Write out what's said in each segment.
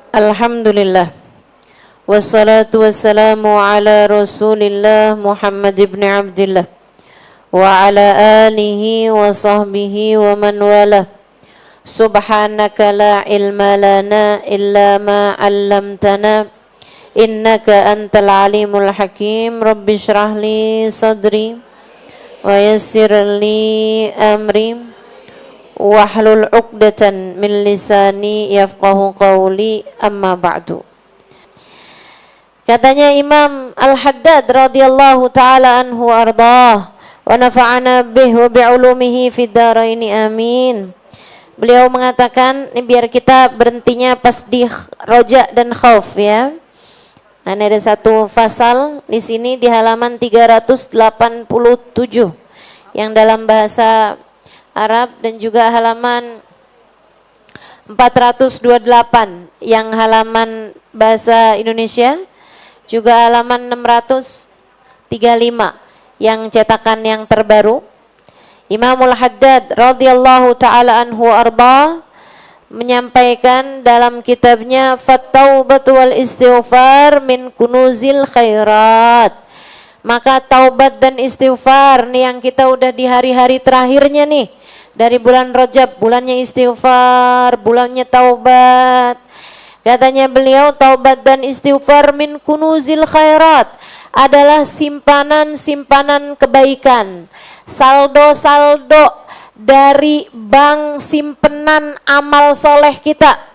Alhamdulillah. Wassalatu wassalamu ala Rasulillah Muhammad ibn Abdillah wa ala alihi wa sahbihi wa man wala. Subhanaka la ilma lana illa ma 'allamtana innaka antal alimul hakim. Rabbi shrah li sadri wa yassir li amri wahlul 'uqdatan min lisani yafqahu qawli, amma ba'du. Katanya Imam Al-Haddad radhiyallahu taala anhu ardah wa nafa'ana bih wa bi'ulumihi fid dharaini amin. Beliau mengatakan, ini biar kita berhentinya pas di roja dan khauf ya. Nah, ini ada satu fasal di sini di halaman 387 yang dalam bahasa Arab, dan juga halaman 428 yang halaman bahasa Indonesia, juga halaman 635 yang cetakan yang terbaru. Imamul Haddad radhiyallahu taala anhu arba menyampaikan dalam kitabnya Fattaubatu wal istighfar min kunuzil khairat. Maka taubat dan istighfar nih yang kita udah di hari-hari terakhirnya nih dari bulan Rajab, bulannya istighfar, bulannya taubat. Katanya beliau, taubat dan istighfar min kunuzil khairat adalah simpanan-simpanan kebaikan, saldo-saldo dari bank simpenan amal soleh kita.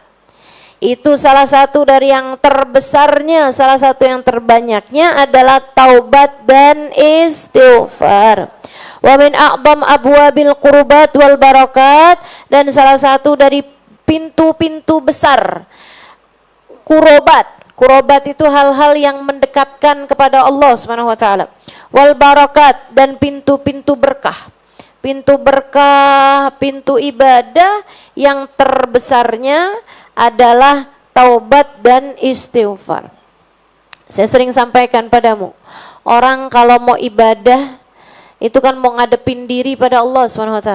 Itu salah satu dari yang terbesarnya, salah satu yang terbanyaknya adalah taubat dan istighfar. Wa min a'dham abwabil qurbat wal barakat, dan salah satu dari pintu-pintu besar kurobat. Kurobat itu hal-hal yang mendekatkan kepada Allah Subhanahu wa taala. Wal barakat, dan pintu-pintu berkah. Pintu berkah, pintu ibadah yang terbesarnya adalah taubat dan istighfar. Saya sering sampaikan padamu, orang kalau mau ibadah itu kan mau ngadepin diri pada Allah SWT.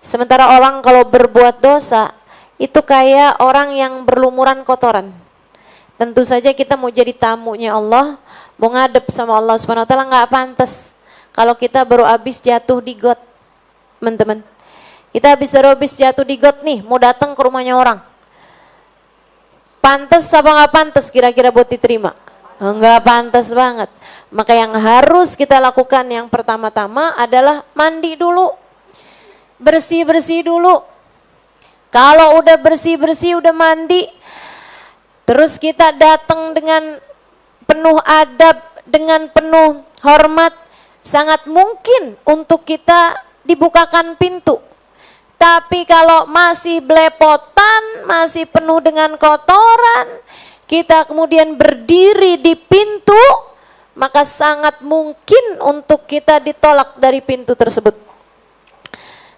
Sementara orang kalau berbuat dosa itu kayak orang yang berlumuran kotoran. Tentu saja kita mau jadi tamunya Allah, mau ngadep sama Allah SWT, nggak pantas kalau kita baru habis jatuh di got, teman-teman. Kita baru habis jatuh di got nih, mau datang ke rumahnya orang. Pantas apa nggak pantas kira-kira buat diterima? Nggak pantas banget. Maka yang harus kita lakukan yang pertama-tama adalah mandi dulu, bersih-bersih dulu. Kalau udah bersih-bersih, udah mandi, terus kita datang dengan penuh adab, dengan penuh hormat, sangat mungkin untuk kita dibukakan pintu. Tapi kalau masih belepotan, masih penuh dengan kotoran, kita kemudian berdiri di pintu, maka sangat mungkin untuk kita ditolak dari pintu tersebut.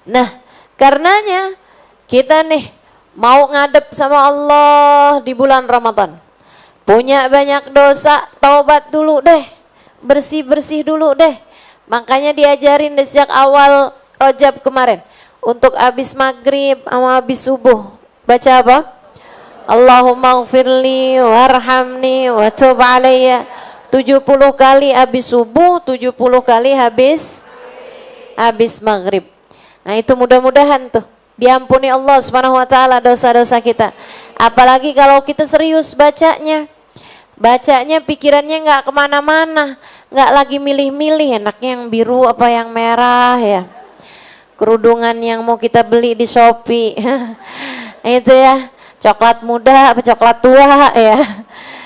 Nah, karenanya kita nih mau ngadep sama Allah di bulan Ramadan, punya banyak dosa, taubat dulu deh, bersih-bersih dulu deh. Makanya diajarin sejak awal Rajab kemarin, untuk habis maghrib sama habis subuh baca apa? Allahumma ghfirli warhamni wa tub alayya. 70 kali habis subuh, 70 kali habis maghrib. Nah itu mudah-mudahan tuh diampuni Allah Subhanahu wa taala dosa-dosa kita. Apalagi kalau kita serius bacanya pikirannya nggak kemana-mana, nggak lagi milih-milih enaknya yang biru apa yang merah ya, kerudungan yang mau kita beli di Shopee itu ya, coklat muda apa coklat tua ya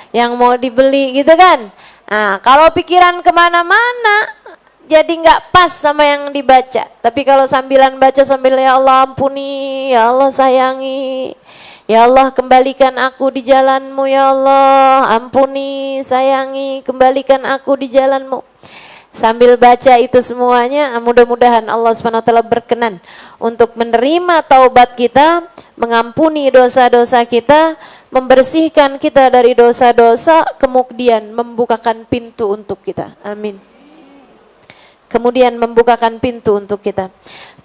yang mau dibeli gitu kan. Nah kalau pikiran kemana-mana jadi nggak pas sama yang dibaca. Tapi kalau sambilan baca sambil ya Allah ampuni, ya Allah sayangi, ya Allah kembalikan aku di jalanmu, ya Allah ampuni, sayangi, kembalikan aku di jalanmu. Sambil baca itu semuanya, mudah-mudahan Allah SWT berkenan untuk menerima taubat kita, mengampuni dosa-dosa kita, membersihkan kita dari dosa-dosa, kemudian membukakan pintu untuk kita. Amin. Kemudian membukakan pintu untuk kita.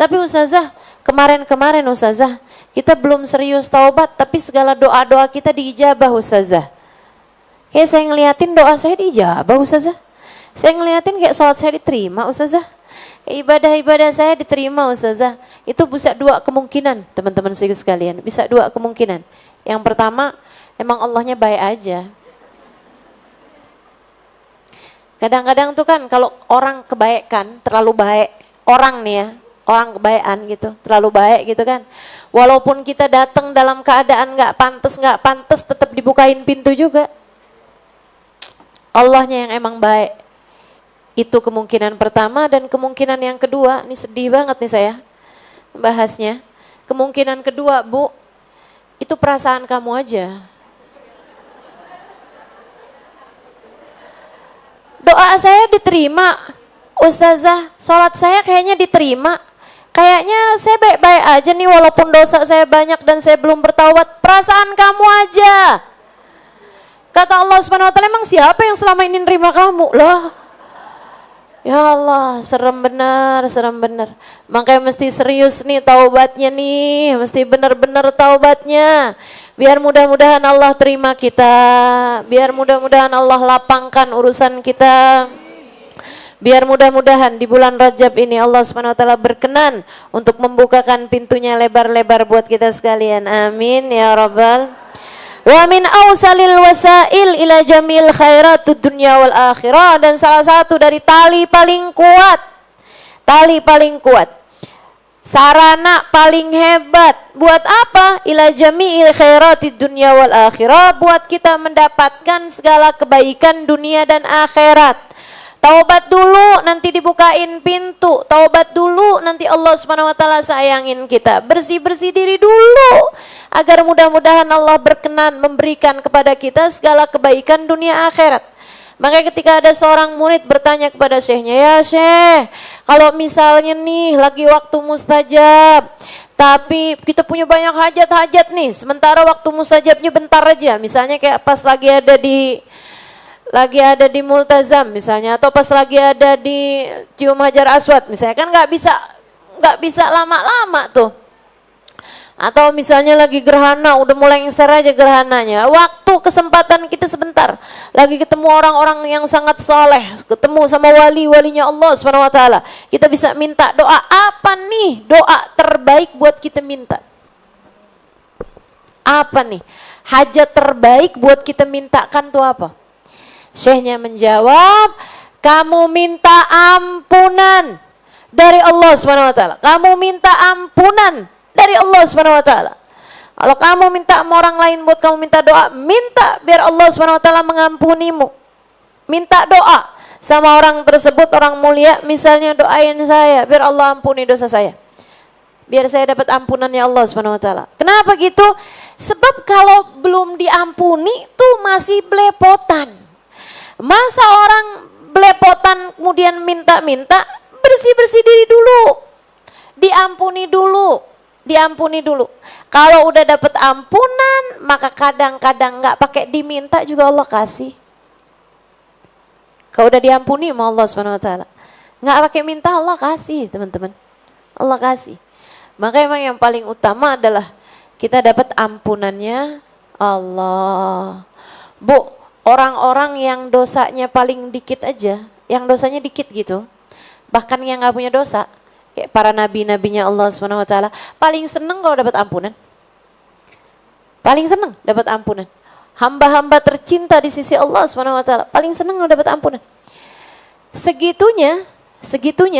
Tapi Ustazah, Kemarin-kemarin Ustazah, kita belum serius taubat, tapi segala doa-doa kita diijabah Ustazah. Kayak saya ngeliatin doa saya diijabah Ustazah. Saya ngeliatin kayak sholat saya diterima Ustazah. Ibadah-ibadah saya diterima Ustazah. Itu bisa dua kemungkinan teman-teman sekalian. Bisa dua kemungkinan. Yang pertama, emang Allahnya baik aja. Kadang-kadang tuh kan kalau orang kebaikan, terlalu baik. Orang nih ya, orang kebaikan gitu, terlalu baik gitu kan. Walaupun kita datang dalam keadaan nggak pantas, tetap dibukain pintu juga. Allahnya yang emang baik. Itu kemungkinan pertama, dan kemungkinan yang kedua, ini sedih banget nih saya bahasnya. Kemungkinan kedua, Bu, itu perasaan kamu aja. Doa saya diterima, Ustazah, sholat saya kayaknya diterima. Kayaknya saya baik-baik aja nih walaupun dosa saya banyak dan saya belum bertaubat. Perasaan kamu aja. Kata Allah Subhanahu wa taala, emang siapa yang selama ini nerima kamu? Loh. Ya Allah, serem benar, serem benar. Makanya mesti serius nih taubatnya nih, mesti benar-benar taubatnya. Biar mudah-mudahan Allah terima kita, biar mudah-mudahan Allah lapangkan urusan kita. Biar mudah-mudahan di bulan Rajab ini Allah Subhanahu wa taala berkenan untuk membukakan pintunya lebar-lebar buat kita sekalian. Amin ya rabbal. Wa min awsalil wasail ila jamil khairatud dunya wal akhirah, dan salah satu dari tali paling kuat, sarana paling hebat buat apa? Ila jami'il khairatid dunya wal akhirah, buat kita mendapatkan segala kebaikan dunia dan akhirat. Taubat dulu nanti dibukain pintu, taubat dulu nanti Allah Subhanahu wa taala sayangin kita. Bersih-bersih diri dulu agar mudah-mudahan Allah berkenan memberikan kepada kita segala kebaikan dunia akhirat. Makanya ketika ada seorang murid bertanya kepada syekhnya, ya syekh, kalau misalnya nih lagi waktu mustajab, tapi kita punya banyak hajat-hajat nih, sementara waktu mustajabnya bentar aja, misalnya kayak pas lagi ada di multazam misalnya, atau pas lagi ada di cium hajar aswad misalnya, kan nggak bisa lama-lama tuh. Atau misalnya lagi gerhana, udah mulai ngeser aja gerhananya, waktu kesempatan kita sebentar, lagi ketemu orang-orang yang sangat soleh, ketemu sama wali-walinya Allah Subhanahu wa taala, kita bisa minta doa. Apa nih doa terbaik buat kita minta? Apa nih hajat terbaik buat kita mintakan tuh apa? Syekhnya menjawab, kamu minta ampunan dari Allah Subhanahu wa taala. Kamu minta ampunan dari Allah Subhanahu wa taala. Kalau kamu minta sama orang lain buat kamu minta doa, minta biar Allah Subhanahu wa taala mengampunimu. Minta doa sama orang tersebut, orang mulia, misalnya doain saya biar Allah ampuni dosa saya. Biar saya dapat ampunannya Allah Subhanahu wa taala. Kenapa gitu? Sebab kalau belum diampuni tuh masih belepotan. Masa orang belepotan kemudian minta-minta, bersih-bersih diri dulu. Diampuni dulu. Kalau udah dapat ampunan, maka kadang-kadang nggak pakai diminta juga Allah kasih. Kalau udah diampuni sama Allah Subhanahu wa taala, nggak pakai minta Allah kasih, teman-teman. Allah kasih. Maka emang yang paling utama adalah kita dapat ampunannya Allah. Bu, orang-orang yang dosanya paling dikit aja, yang dosanya dikit gitu, bahkan yang nggak punya dosa, kayak para nabi-nabinya Allah Subhanahu wa taala, paling seneng kalau dapat ampunan. Paling seneng dapat ampunan. Hamba-hamba tercinta di sisi Allah Subhanahu wa taala, paling seneng kalau dapat ampunan. Segitunya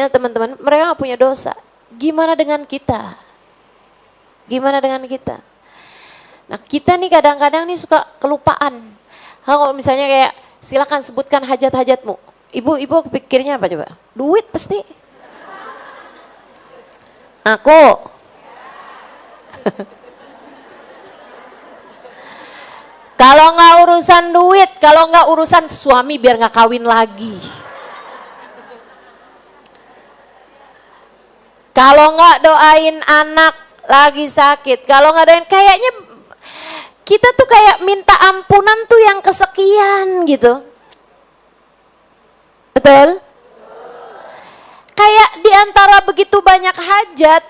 teman-teman, mereka nggak punya dosa. Gimana dengan kita? Nah, kita nih kadang-kadang nih suka kelupaan. Kalau misalnya kayak silakan sebutkan hajat-hajatmu. Ibu pikirnya apa coba? Duit pasti. Aku. Kalau nggak urusan duit, kalau nggak urusan suami biar nggak kawin lagi. Kalau nggak doain anak lagi sakit, kalau nggak doain, kayaknya kita tuh kayak minta ampunan tuh yang kesekian gitu. Betul? Kayak diantara begitu banyak hajat,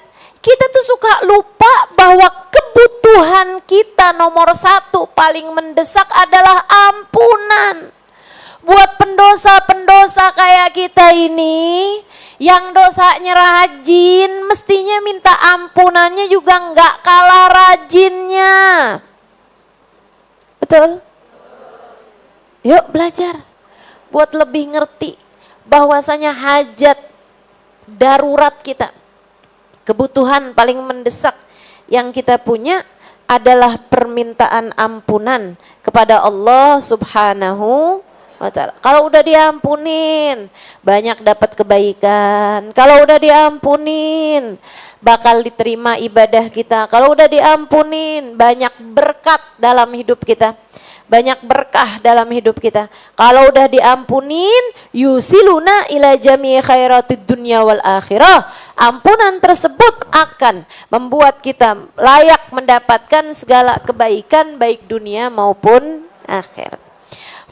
kita tuh suka lupa bahwa kebutuhan kita nomor satu paling mendesak adalah ampunan. Buat pendosa-pendosa kayak kita ini, yang dosanya rajin, mestinya minta ampunannya juga nggak kalah rajinnya. Betul? Yuk belajar, buat lebih ngerti bahwasanya hajat darurat kita, kebutuhan paling mendesak yang kita punya adalah permintaan ampunan kepada Allah Subhanahu wa ta'ala. Kalau udah diampunin, banyak dapat kebaikan. Kalau udah diampunin, bakal diterima ibadah kita. Kalau udah diampunin, banyak berkat dalam hidup kita. Banyak berkah dalam hidup kita. Kalau udah diampunin, yusiluna ila jami'i khairatid dunya wal akhirah. Ampunan tersebut akan membuat kita layak mendapatkan segala kebaikan baik dunia maupun akhirat.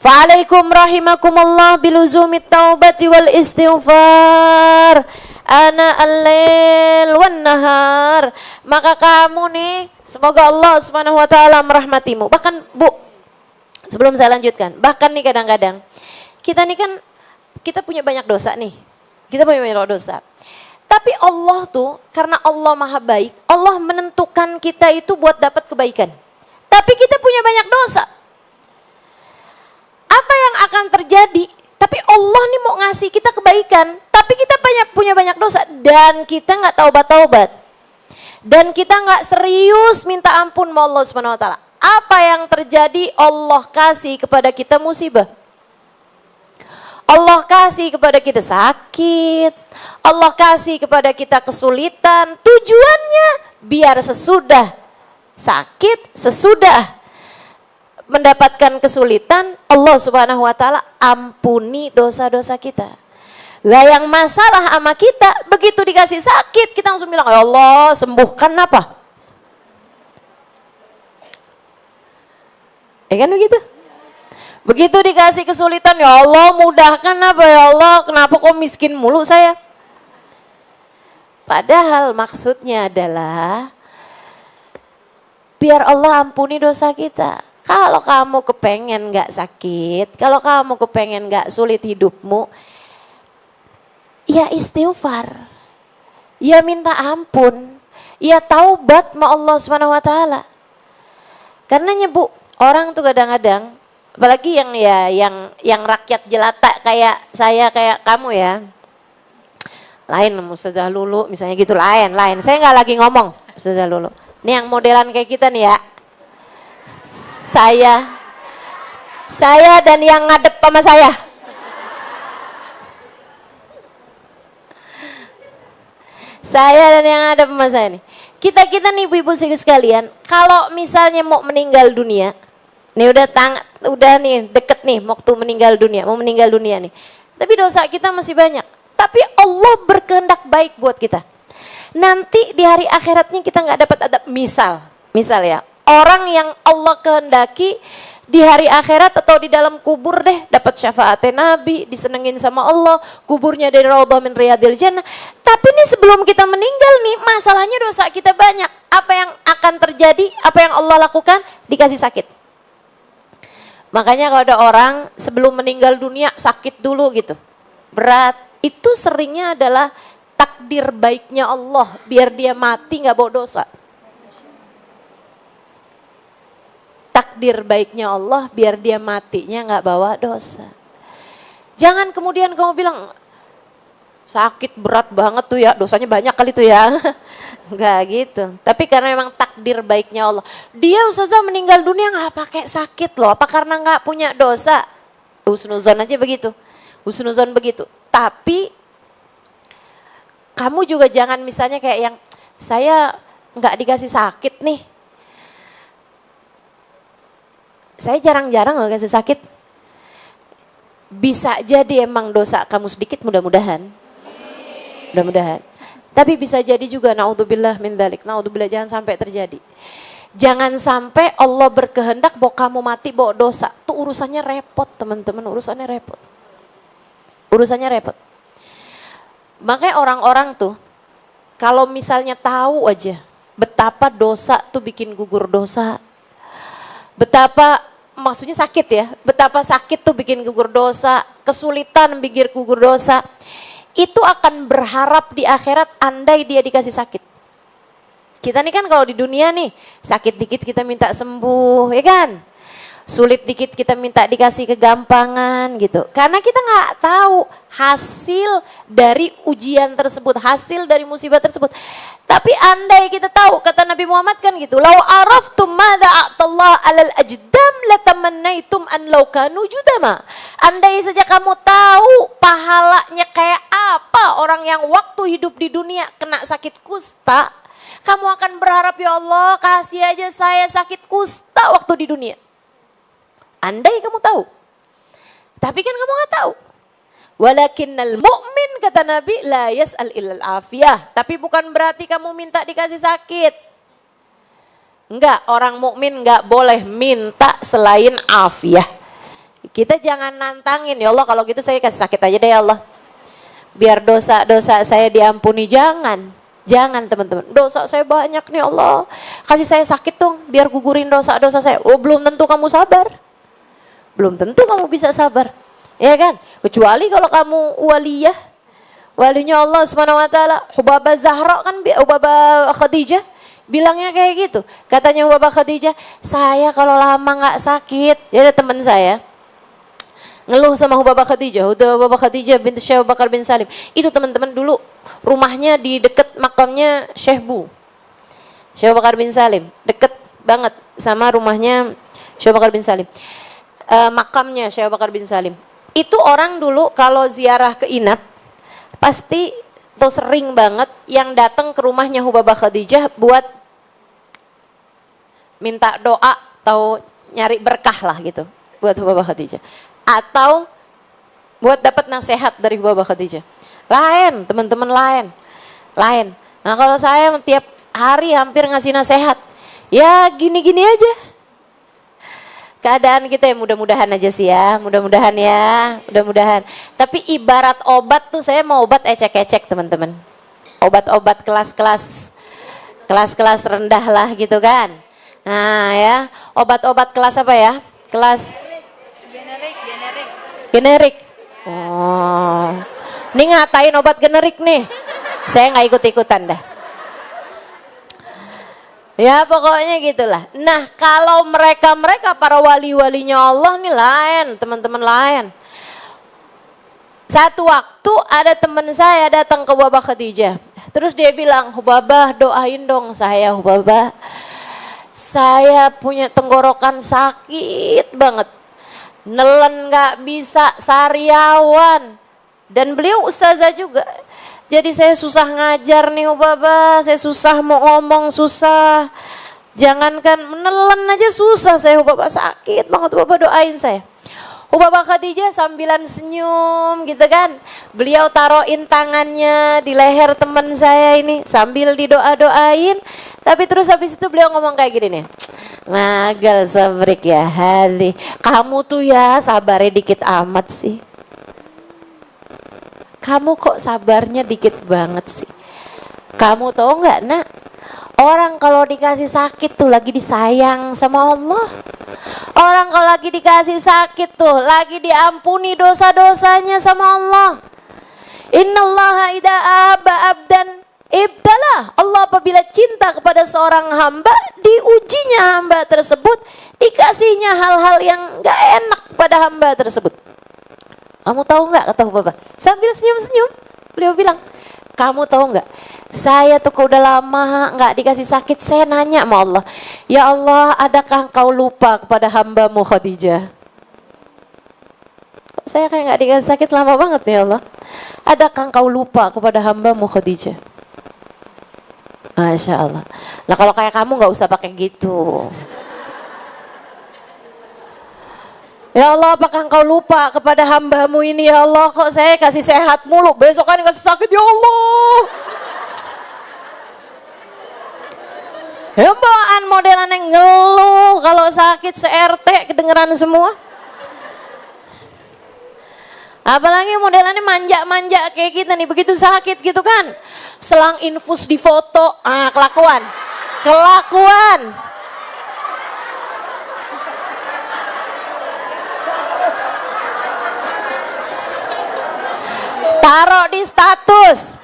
Fa'alaikum rahimakumullah biluzumit taubati wal istighfar ana al-lail wan nahar. Maka kamu nih, semoga Allah Subhanahu wa taala merahmatimu. Bahkan Bu, sebelum saya lanjutkan, bahkan nih kadang-kadang kita nih kan kita punya banyak dosa nih. Kita punya banyak dosa. Tapi Allah tuh karena Allah Maha baik, Allah menentukan kita itu buat dapat kebaikan. Tapi kita punya banyak dosa. Apa yang akan terjadi? Tapi Allah nih mau ngasih kita kebaikan, tapi kita punya banyak dosa dan kita nggak taubat-taubat. Dan kita nggak serius minta ampun sama Allah Subhanahu wa taala. Apa yang terjadi? Allah kasih kepada kita musibah. Allah kasih kepada kita sakit. Allah kasih kepada kita kesulitan. Tujuannya biar sesudah sakit, sesudah mendapatkan kesulitan, Allah Subhanahu wa taala ampuni dosa-dosa kita. Lah yang masalah sama kita, begitu dikasih sakit, kita langsung bilang, "Ya Allah, sembuhkan apa?" Ya kan begitu? Begitu dikasih kesulitan, "Ya Allah, mudahkan apa ya Allah, kenapa kok miskin mulu saya?" Padahal maksudnya adalah biar Allah ampuni dosa kita. Kalau kamu kepengen gak sakit, kalau kamu kepengen gak sulit hidupmu, ya istighfar, ya minta ampun, ya taubat sama Allah Subhanahu wa taala. Karena Bu, orang tuh kadang-kadang, apalagi yang rakyat jelata kayak saya, kayak kamu ya. Lain Ustazah Lulu misalnya gitu, lain. Saya nggak lagi ngomong Ustazah Lulu. Ini yang modelan kayak kita nih ya. Saya dan yang ngadep sama saya. Saya dan yang ngadep sama saya nih. Kita nih ibu-ibu sekalian, kalau misalnya mau meninggal dunia, nih udah nih deket nih waktu meninggal dunia, mau meninggal dunia nih. Tapi dosa kita masih banyak. Tapi Allah berkehendak baik buat kita. Nanti di hari akhiratnya kita nggak dapat adab. Misal ya, orang yang Allah kehendaki di hari akhirat atau di dalam kubur deh dapat syafaatnya Nabi, disenengin sama Allah, kuburnya dari Raudhah min Riyadil Jannah. Tapi nih sebelum kita meninggal nih, masalahnya dosa kita banyak. Apa yang akan terjadi? Apa yang Allah lakukan? Dikasih sakit. Makanya kalau ada orang sebelum meninggal dunia sakit dulu gitu, berat, itu seringnya adalah takdir baiknya Allah biar dia mati nggak bawa dosa. Takdir baiknya Allah biar dia matinya nggak bawa dosa. Jangan kemudian kamu bilang sakit berat banget tuh ya, dosanya banyak kali tuh ya. Enggak gitu. Tapi karena memang takdir baiknya Allah. Dia Ustazah meninggal dunia nggak pakai sakit loh. Apa karena nggak punya dosa? Husnuzon aja begitu. Husnuzon begitu. Tapi kamu juga jangan misalnya kayak yang saya nggak dikasih sakit nih. Saya jarang-jarang loh kasih sakit. Bisa jadi emang dosa kamu sedikit, mudah-mudahan. Tapi bisa jadi juga naudzubillah min dzalik. Naudzubillah, jangan sampai terjadi. Jangan sampai Allah berkehendak bahwa kamu mati bawa dosa. Itu urusannya repot, teman-teman, urusannya repot. Makanya orang-orang tuh kalau misalnya tahu aja betapa dosa tuh bikin gugur dosa. Betapa, maksudnya sakit ya, betapa sakit tuh bikin gugur dosa, kesulitan bikin gugur dosa. Itu akan berharap di akhirat andai dia dikasih sakit. Kita nih kan kalau di dunia nih, sakit dikit kita minta sembuh, ya kan? Sulit dikit kita minta dikasih kegampangan gitu. Karena kita nggak tahu hasil dari ujian tersebut, hasil dari musibah tersebut. Tapi andai kita tahu, kata Nabi Muhammad kan gitu, "Lau araftum madza a'tallah 'alal ajdam latamannaitum an law kanu judama." Andai saja kamu tahu pahalanya kayak apa orang yang waktu hidup di dunia kena sakit kusta, kamu akan berharap, ya Allah kasih aja saya sakit kusta waktu di dunia. Andai kamu tahu. Tapi kan kamu gak tahu. Walakinnal mu'min, kata Nabi, la yas'al illal afiyah. Tapi bukan berarti kamu minta dikasih sakit. Enggak, orang mukmin enggak boleh minta selain afiyah. Kita jangan nantangin, ya Allah kalau gitu saya kasih sakit aja deh ya Allah. Biar dosa-dosa saya diampuni, jangan. Jangan teman-teman, dosa saya banyak nih Allah. Kasih saya sakit dong, biar gugurin dosa-dosa saya. Oh belum tentu kamu sabar. Belum tentu kamu bisa sabar, ya kan? Kecuali kalau kamu waliyah, walinya Allah Subhanahu Wa Taala. Hubabah Zahra kan, Hubabah Khadijah bilangnya kayak gitu. Katanya Hubabah Khadijah, saya kalau lama nggak sakit, ya ada teman saya ngeluh sama Hubabah Khadijah. Hubabah Khadijah binti Syekh Abu Bakar bin Salim. Itu teman-teman dulu rumahnya di dekat makamnya Syekh Abu Bakar bin Salim, deket banget sama rumahnya Syekh Abu Bakar bin Salim. Makamnya Syekh Abu Bakar bin Salim. Itu orang dulu kalau ziarah ke Inat pasti tuh sering banget yang datang ke rumahnya Hubabah Khadijah buat minta doa atau nyari berkah lah gitu buat Hubabah Khadijah, atau buat dapat nasihat dari Hubabah Khadijah. Lain, teman-teman, lain. Nah kalau saya tiap hari hampir ngasih nasihat, ya gini-gini aja keadaan kita, ya mudah-mudahan aja sih ya, mudah-mudahan. Tapi ibarat obat tuh, saya mau obat ecek-ecek teman-teman. Obat-obat kelas-kelas rendah lah gitu kan. Nah ya, obat-obat kelas apa ya? Kelas generik. Oh, ini ngatain obat generik nih. Saya nggak ikut-ikutan dah. Ya pokoknya gitulah. Nah kalau mereka para wali-walinya Allah nih lain, teman-teman, lain. Satu waktu ada teman saya datang ke Hubabah Khadijah. Terus dia bilang, "Hubabah doain dong saya, Hubabah. Saya punya tenggorokan sakit banget. Nelen gak bisa, sariawan." Dan beliau ustazah juga. Jadi saya susah ngajar nih Hubabah, saya susah mau ngomong, susah. Jangankan menelan aja susah saya Hubabah, sakit banget Hubabah, doain saya. Hubabah Khadijah sambilan senyum gitu kan. Beliau taruhin tangannya di leher teman saya ini sambil didoa-doain. Tapi terus habis itu beliau ngomong kayak gini nih. "Magal sabrik ya hali. Kamu tuh ya sabarnya dikit amat sih. Kamu kok sabarnya dikit banget sih. Kamu tahu nggak nak, orang kalau dikasih sakit tuh lagi disayang sama Allah. Orang kalau lagi dikasih sakit tuh lagi diampuni dosa-dosanya sama Allah. Innallaha idza aba abdan ibtalah." Allah apabila cinta kepada seorang hamba, diujinya hamba tersebut, dikasihnya hal-hal yang nggak enak pada hamba tersebut. Kamu tahu nggak, kata Hubabah sambil senyum-senyum, beliau bilang, "Kamu tahu nggak, saya tuh kalau udah lama nggak dikasih sakit, saya nanya sama Allah, ya Allah, adakah engkau lupa kepada hambamu Khadijah?" Kok saya kayak nggak dikasih sakit lama banget nih Allah. "Adakah engkau lupa kepada hambamu Khadijah?" Masya Allah. Nah kalau kayak kamu nggak usah pakai gitu. "Ya Allah, apakah engkau lupa kepada hambamu ini ya Allah, kok saya kasih sehat mulu, besok kan kasih sakit ya Allah." Ya bawaan modelan yang ngeluh, kalau sakit se-RT kedengeran semua. Apalagi modelannya manja-manja kayak kita nih, begitu sakit gitu kan. Selang infus di foto, kelakuan. Kelakuan. Taruh di status.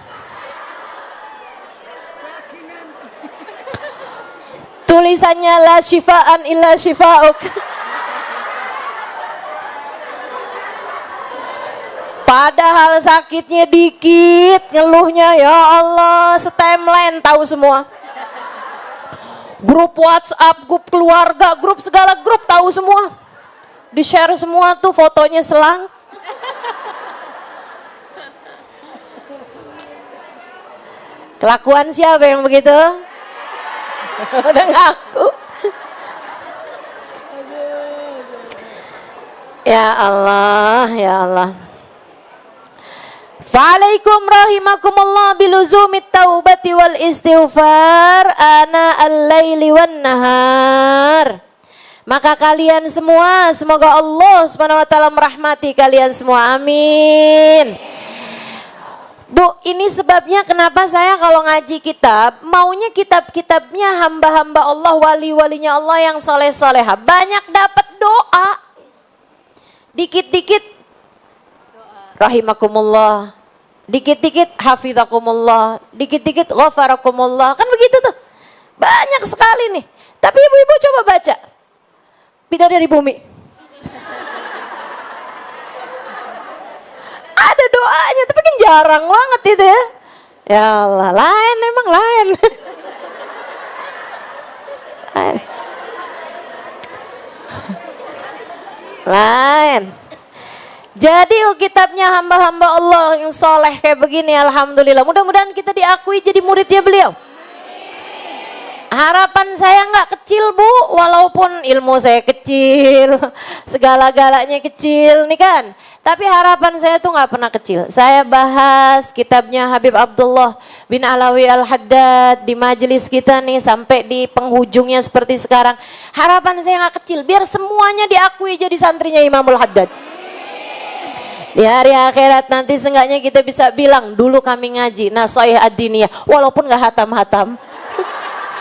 Tulisannya la syifaan illa syifa'uk. Padahal sakitnya dikit, ngeluhnya ya Allah, setimeline tahu semua. Grup WhatsApp, grup keluarga, grup segala grup tahu semua. Di-share semua tuh fotonya selang. Kelakuan siapa yang begitu? Udah ngaku. Ya Allah, ya Allah. Fa'alaikum rahimakumullah biluzumit taubati wal istighfar ana al-laili wan nahar. Maka kalian semua, semoga Allah Subhanahu wa taala merahmati kalian semua. Amin. Bu, ini sebabnya kenapa saya kalau ngaji kitab, maunya kitab-kitabnya hamba-hamba Allah, wali-walinya Allah yang soleh-soleha. Banyak dapat doa. Dikit-dikit rahimakumullah, dikit-dikit hafizakumullah, dikit-dikit ghafarakumullah. Kan begitu tuh. Banyak sekali nih. Tapi ibu-ibu coba baca Bidadari Bumi. Ada doanya, tapi kan jarang banget itu ya. Ya Allah, lain emang lain. Lain. Jadi kitabnya hamba-hamba Allah yang soleh kayak begini, alhamdulillah. Mudah-mudahan kita diakui jadi muridnya beliau. Harapan saya nggak kecil Bu, walaupun ilmu saya kecil, segala-galanya kecil nih kan. Tapi harapan saya tuh nggak pernah kecil. Saya bahas kitabnya Habib Abdullah bin Alawi Al-Haddad di majelis kita nih sampai di penghujungnya seperti sekarang. Harapan saya nggak kecil, biar semuanya diakui jadi santrinya Imamul Haddad. Di hari akhirat nanti seenggaknya kita bisa bilang dulu kami ngaji Nasaih Ad-Diniyah walaupun nggak hatam-hatam.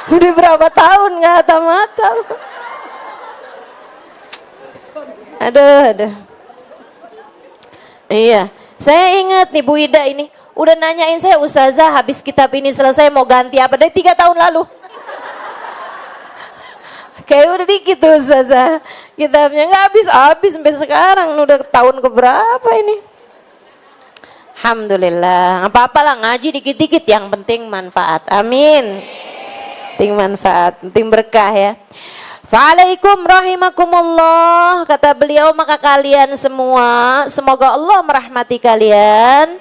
Udah berapa tahun nggak hatam-hatam. Aduh. Iya, saya ingat nih Bu Ida ini udah nanyain saya, Ustazah habis kitab ini selesai mau ganti apa? Dari 3 tahun lalu. Kayak udah dikit tuh Ustazah, kitabnya nggak habis sampai sekarang, udah tahun keberapa ini. Alhamdulillah, apa-apalah ngaji dikit-dikit, yang penting manfaat. Amin. Penting manfaat, penting berkah ya. Fa'alaikum rahimakumullah, kata beliau, maka kalian semua, semoga Allah merahmati kalian.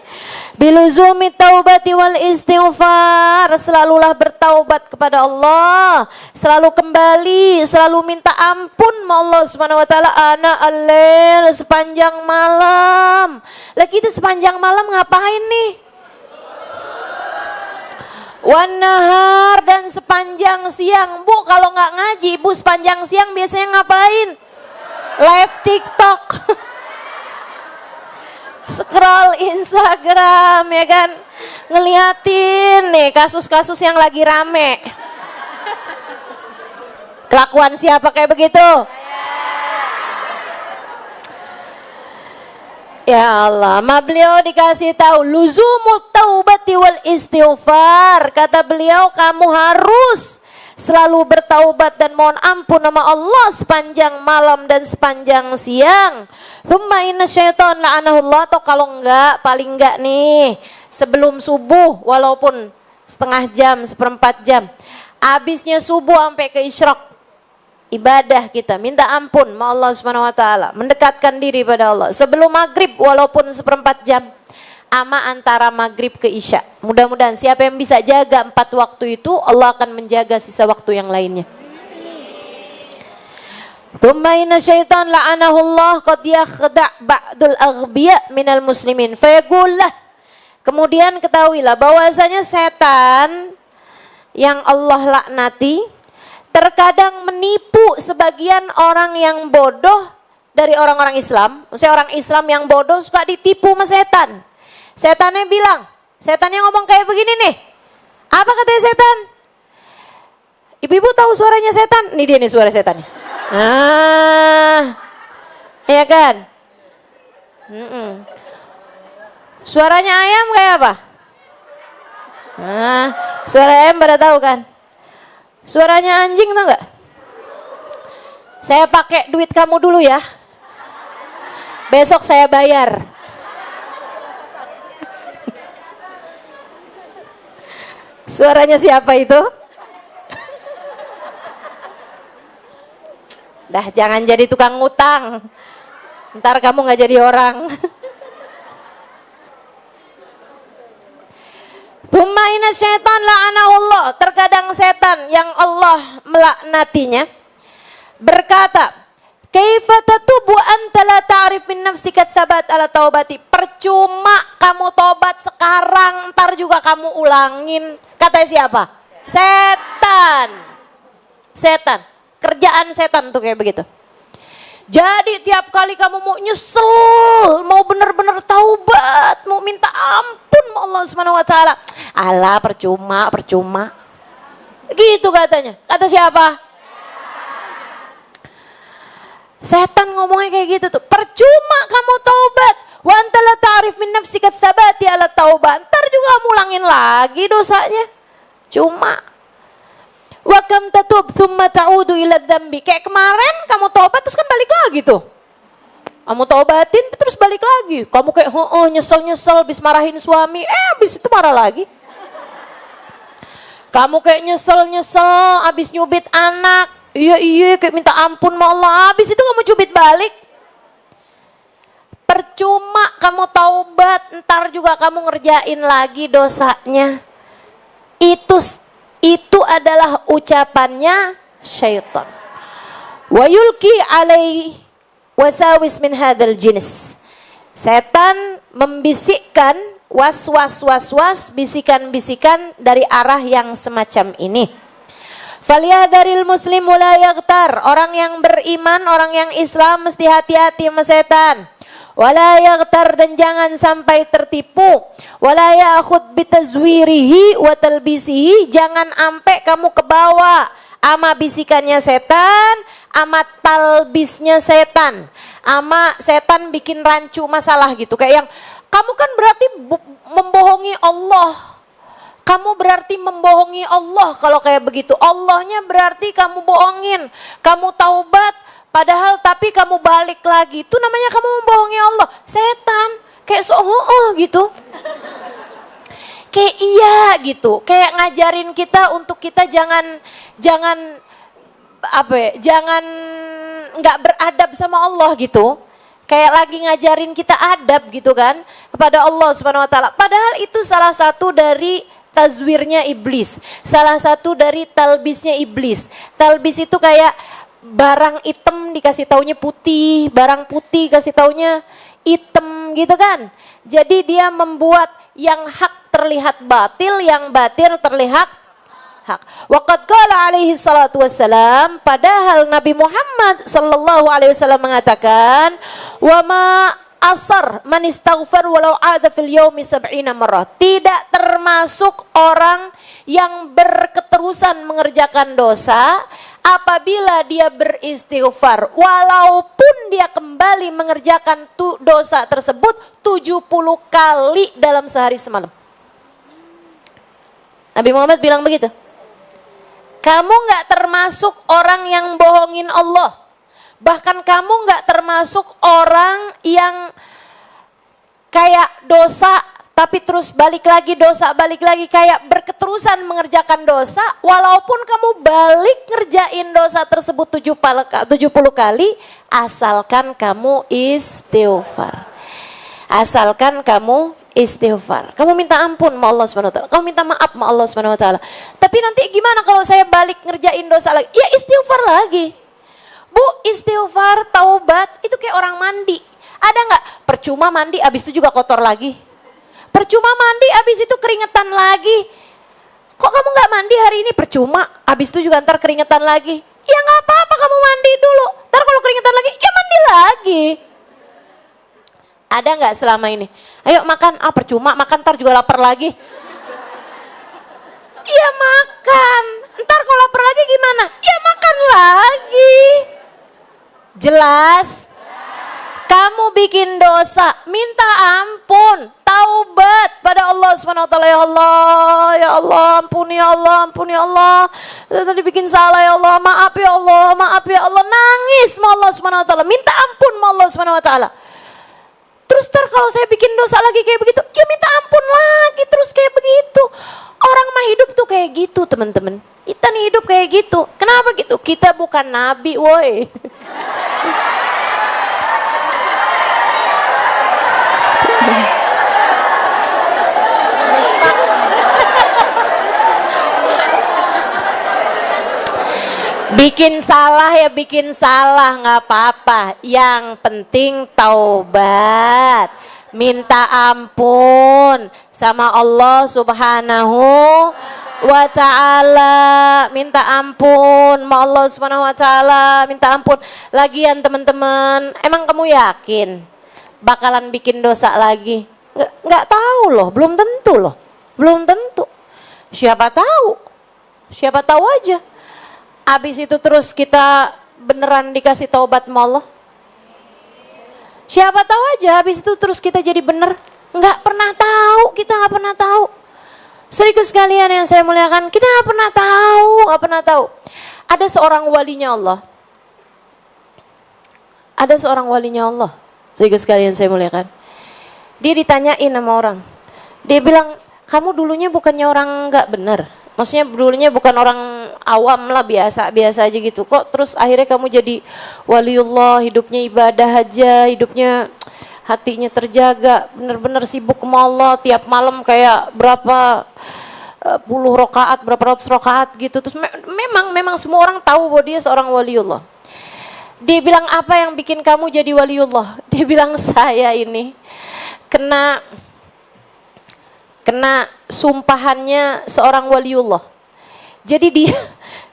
Biluzumi taubati wal istighfar, selalulah bertaubat kepada Allah, selalu kembali, selalu minta ampun sama Allah Subhanahu wa taala. Ana al-lail, sepanjang malam. Lah kita sepanjang malam ngapain nih? Wan nahar, dan sepanjang siang. Bu, kalau nggak ngaji, Bu sepanjang siang biasanya ngapain? Live TikTok. Scroll Instagram ya kan. Ngeliatin nih kasus-kasus yang lagi rame. Kelakuan siapa kayak begitu? Ya Allah, ma beliau dikasih tahu luzumut taubati wal istighfar. Kata beliau, kamu harus selalu bertaubat dan mohon ampun nama Allah sepanjang malam dan sepanjang siang. Thumma inna syaitan la'anahullah, atau kalau enggak, paling enggak nih sebelum subuh walaupun setengah jam, seperempat jam. Habisnya subuh sampai ke isyraq. Ibadah kita, minta ampun sama Allah Subhanahu wa taala, mendekatkan diri pada Allah. Sebelum maghrib walaupun seperempat jam, ama antara maghrib ke isya. Mudah-mudahan siapa yang bisa jaga 4 waktu itu, Allah akan menjaga sisa waktu yang lainnya. Tsumma inna syaitan la'anahullah qad yakhda' ba'dul aghbiya minal muslimin fayaqullah. Kemudian ketahuilah bahwasanya setan yang Allah laknati terkadang menipu sebagian orang yang bodoh dari orang-orang Islam, maksudnya orang Islam yang bodoh suka ditipu sama setan. Setannya bilang, setannya ngomong kayak begini nih. Apa katanya setan? Ibu-ibu tahu suaranya setan? Ini dia nih suara setannya. Iya kan? Suaranya ayam kayak apa? Suara ayam pada tahu kan? Suaranya anjing tau nggak? Saya pakai duit kamu dulu ya. Besok saya bayar. Suaranya siapa itu? Dah jangan jadi tukang ngutang. Ntar kamu nggak jadi orang. Thumma syaitan la'anahullah. Terkadang setan yang Allah melaknatinya berkata, kaifa tatubu anta la ta'rif min nafsika tsabat ala taubati. Percuma kamu tobat sekarang, ntar juga kamu ulangin. Kata siapa? Setan. Setan. Kerjaan setan tuh kayak begitu. Jadi tiap kali kamu mau nyesel, mau bener-bener taubat, mau minta ampun sama Allah Subhanahu wa taala. Alah percuma. Gitu katanya. Kata siapa? Setan ngomongnya kayak gitu tuh. Percuma kamu taubat. Wa anta la ta'rif min nafsika tsabati ala taubah. Ntar juga kamu ulangin lagi dosanya. Cuma wa kam tatub thumma ta'udu ila dzambi. Kayak kemarin kamu tobat terus kan balik lagi tuh. Kamu tobatin terus balik lagi. Kamu kayak nyesel habis marahin suami, habis itu marah lagi. Kamu kayak nyesel habis nyubit anak. Iya kayak minta ampun sama Allah. Habis itu kamu cubit balik. Percuma kamu taubat, ntar juga kamu ngerjain lagi dosanya. Itu adalah ucapannya syaitan. Wa yulki alai wasawis min hadzal jinis. Setan membisikkan was-was, bisikan-bisikan dari arah yang semacam ini. Falyadharil muslimu la yaghtar. Orang yang beriman, orang yang Islam mesti hati-hati sama setan. Wala yaghtar, dan jangan sampai tertipu. Wala ya'khud bitazwirihi wa talbisihi. Jangan ampe kamu kebawa ama bisikannya setan, ama talbisnya setan. Ama setan bikin rancu masalah gitu. Kayak yang kamu kan berarti membohongi Allah. Kamu berarti membohongi Allah kalau kayak begitu. Allahnya berarti kamu bohongin. Kamu taubat padahal tapi kamu balik lagi. Itu namanya kamu membohongi Allah. Setan kayak gitu. Kayak iya gitu. Kayak ngajarin kita untuk kita jangan nggak beradab sama Allah gitu. Kayak lagi ngajarin kita adab gitu kan kepada Allah Subhanahu wa taala. Padahal itu salah satu dari tazwirnya iblis. Salah satu dari talbisnya iblis. Talbis itu kayak barang hitam dikasih taunya putih, barang putih kasih taunya hitam gitu kan. Jadi dia membuat yang hak terlihat batil, yang batil terlihat hak. Waqad qala alaihi salatu wassalam, padahal Nabi Muhammad sallallahu alaihi wasallam mengatakan, wa ma asar man istaghfar walau ada fil yaumi 70 marrah. Tidak termasuk orang yang berketerusan mengerjakan dosa apabila dia beristighfar walaupun dia kembali mengerjakan dosa tersebut 70 kali dalam sehari semalam. Nabi Muhammad bilang begitu. Kamu gak termasuk orang yang bohongin Allah. Bahkan kamu gak termasuk orang yang kayak dosa tapi terus balik lagi dosa, balik lagi, kayak berketerusan mengerjakan dosa walaupun kamu balik ngerjain dosa tersebut 70 kali asalkan kamu istighfar. Asalkan kamu istighfar. Kamu minta ampun sama Allah Subhanahu wa taala. Kamu minta maaf sama Allah Subhanahu wa taala. Tapi nanti gimana kalau saya balik ngerjain dosa lagi? Ya istighfar lagi. Bu, istighfar, taubat itu kayak orang mandi. Ada nggak? Percuma mandi abis itu juga kotor lagi. Percuma mandi abis itu keringetan lagi. Kok kamu nggak mandi hari ini? Percuma abis itu juga ntar keringetan lagi. Ya nggak apa-apa kamu mandi dulu. Ntar kalau keringetan lagi, ya mandi lagi. Ada nggak selama ini? Ayo makan, percuma makan ntar juga lapar lagi. Ya makan, ntar kalau lapar lagi gimana? Ya makan lagi. Jelas? Kamu bikin dosa, minta ampun, taubat pada Allah SWT. Ya Allah, ampuni ya Allah, ampuni ya Allah. Saya tadi bikin salah ya Allah, maaf ya Allah, maaf ya Allah. Nangis sama Allah SWT, minta ampun sama Allah SWT. Terus kalau saya bikin dosa lagi kayak begitu, ya minta ampun lagi terus kayak begitu. Orang mah hidup tuh kayak gitu teman-teman. Kita nih hidup kayak gitu. Kenapa gitu? Kita bukan nabi woi. Bikin salah ya bikin salah, nggak apa-apa. Yang penting taubat, minta ampun sama Allah Subhanahu wa ta'ala. Minta ampun sama Allah Subhanahu wa ta'ala, minta ampun. Lagian teman-teman, emang kamu yakin bakalan bikin dosa lagi? Nggak tahu loh, belum tentu loh, belum tentu. Siapa tahu aja. Abis itu terus kita beneran dikasih taubat sama Allah. Siapa tahu aja abis itu terus kita jadi bener. Nggak pernah tahu, kita nggak pernah tahu. Saudaraku sekalian yang saya muliakan, kita nggak pernah tahu. Ada seorang walinya Allah. Ada seorang walinya Allah. Saudaraku sekalian saya muliakan. Dia ditanyain sama orang. Dia bilang, kamu dulunya bukannya orang nggak bener. Maksudnya dulunya bukan orang awam lah, biasa aja gitu. Kok terus akhirnya kamu jadi waliullah, hidupnya ibadah aja, hidupnya hatinya terjaga, bener-bener sibuk sama Allah, tiap malam kayak berapa puluh rakaat, berapa ratus rakaat gitu. Terus memang semua orang tahu bahwa dia seorang waliullah. Dia bilang, apa yang bikin kamu jadi waliullah? Dia bilang, saya ini kena sumpahannya seorang waliullah. Jadi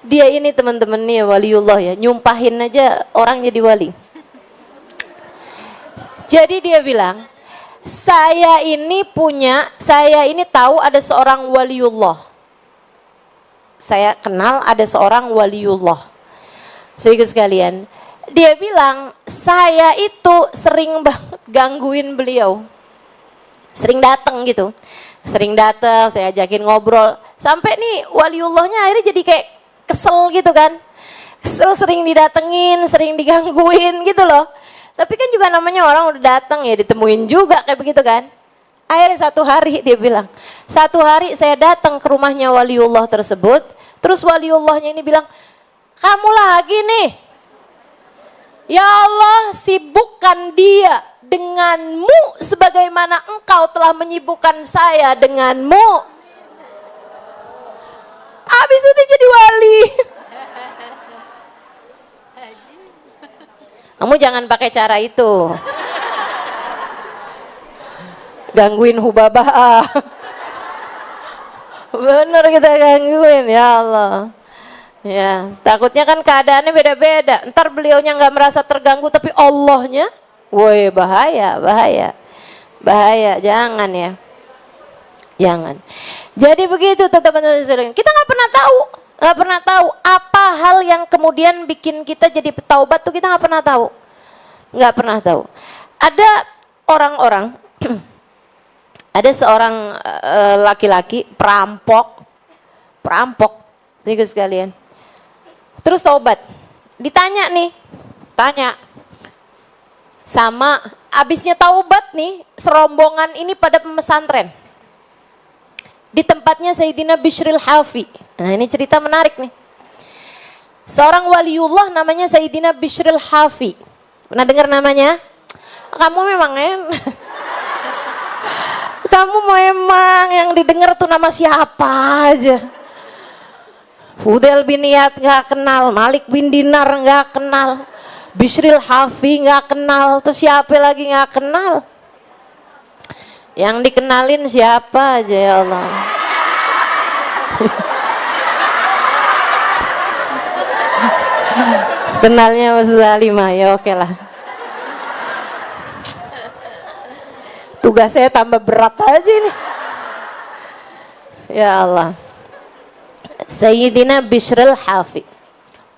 dia ini teman-teman nih waliullah ya, nyumpahin aja orang jadi wali. Jadi dia bilang, saya ini tahu ada seorang waliullah. Saya kenal ada seorang waliullah. Saudara sekalian, dia bilang, saya itu sering banget gangguin beliau. Sering datang, saya ajakin ngobrol. Sampai nih waliullahnya akhirnya jadi kayak kesel gitu kan. Kesel, sering didatengin, sering digangguin gitu loh. Tapi kan juga namanya orang udah datang ya ditemuin juga kayak begitu kan. Akhirnya satu hari dia bilang, satu hari saya datang ke rumahnya waliullah tersebut. Terus waliullahnya ini bilang, kamu lagi nih. Ya Allah, sibukkan dia denganmu sebagaimana engkau telah menyibukkan saya denganmu. Habis itu dia jadi wali. Kamu jangan pakai cara itu. Gangguin hubabah. Bener kita gangguin, ya Allah. Ya, takutnya kan keadaannya beda-beda. Ntar beliaunya nggak merasa terganggu, tapi Allahnya, woi bahaya, jangan ya, jangan. Jadi begitu teman-teman, kita nggak pernah tahu apa hal yang kemudian bikin kita jadi petaubat tuh, kita nggak pernah tahu. Ada orang-orang, ada seorang laki-laki perampok, sekalian. Terus taubat, ditanya sama abisnya taubat nih, serombongan ini pada pesantren di tempatnya Sayyidina Bishril Hafi. Nah ini cerita menarik nih. Seorang waliullah namanya Sayyidina Bishril Hafi. Pernah dengar namanya? Kamu memang kamu memang yang didengar tuh nama siapa aja. Fudail bin Iyad nggak kenal, Malik bin Dinar nggak kenal, Bishril Hafi nggak kenal, terus siapa lagi nggak kenal? Yang dikenalin siapa aja ya Allah. Kenalnya Ustazah Halimah, ya oke lah. Tugas saya tambah berat aja nih. Ya Allah. Sayyidina Bishrul Hafi,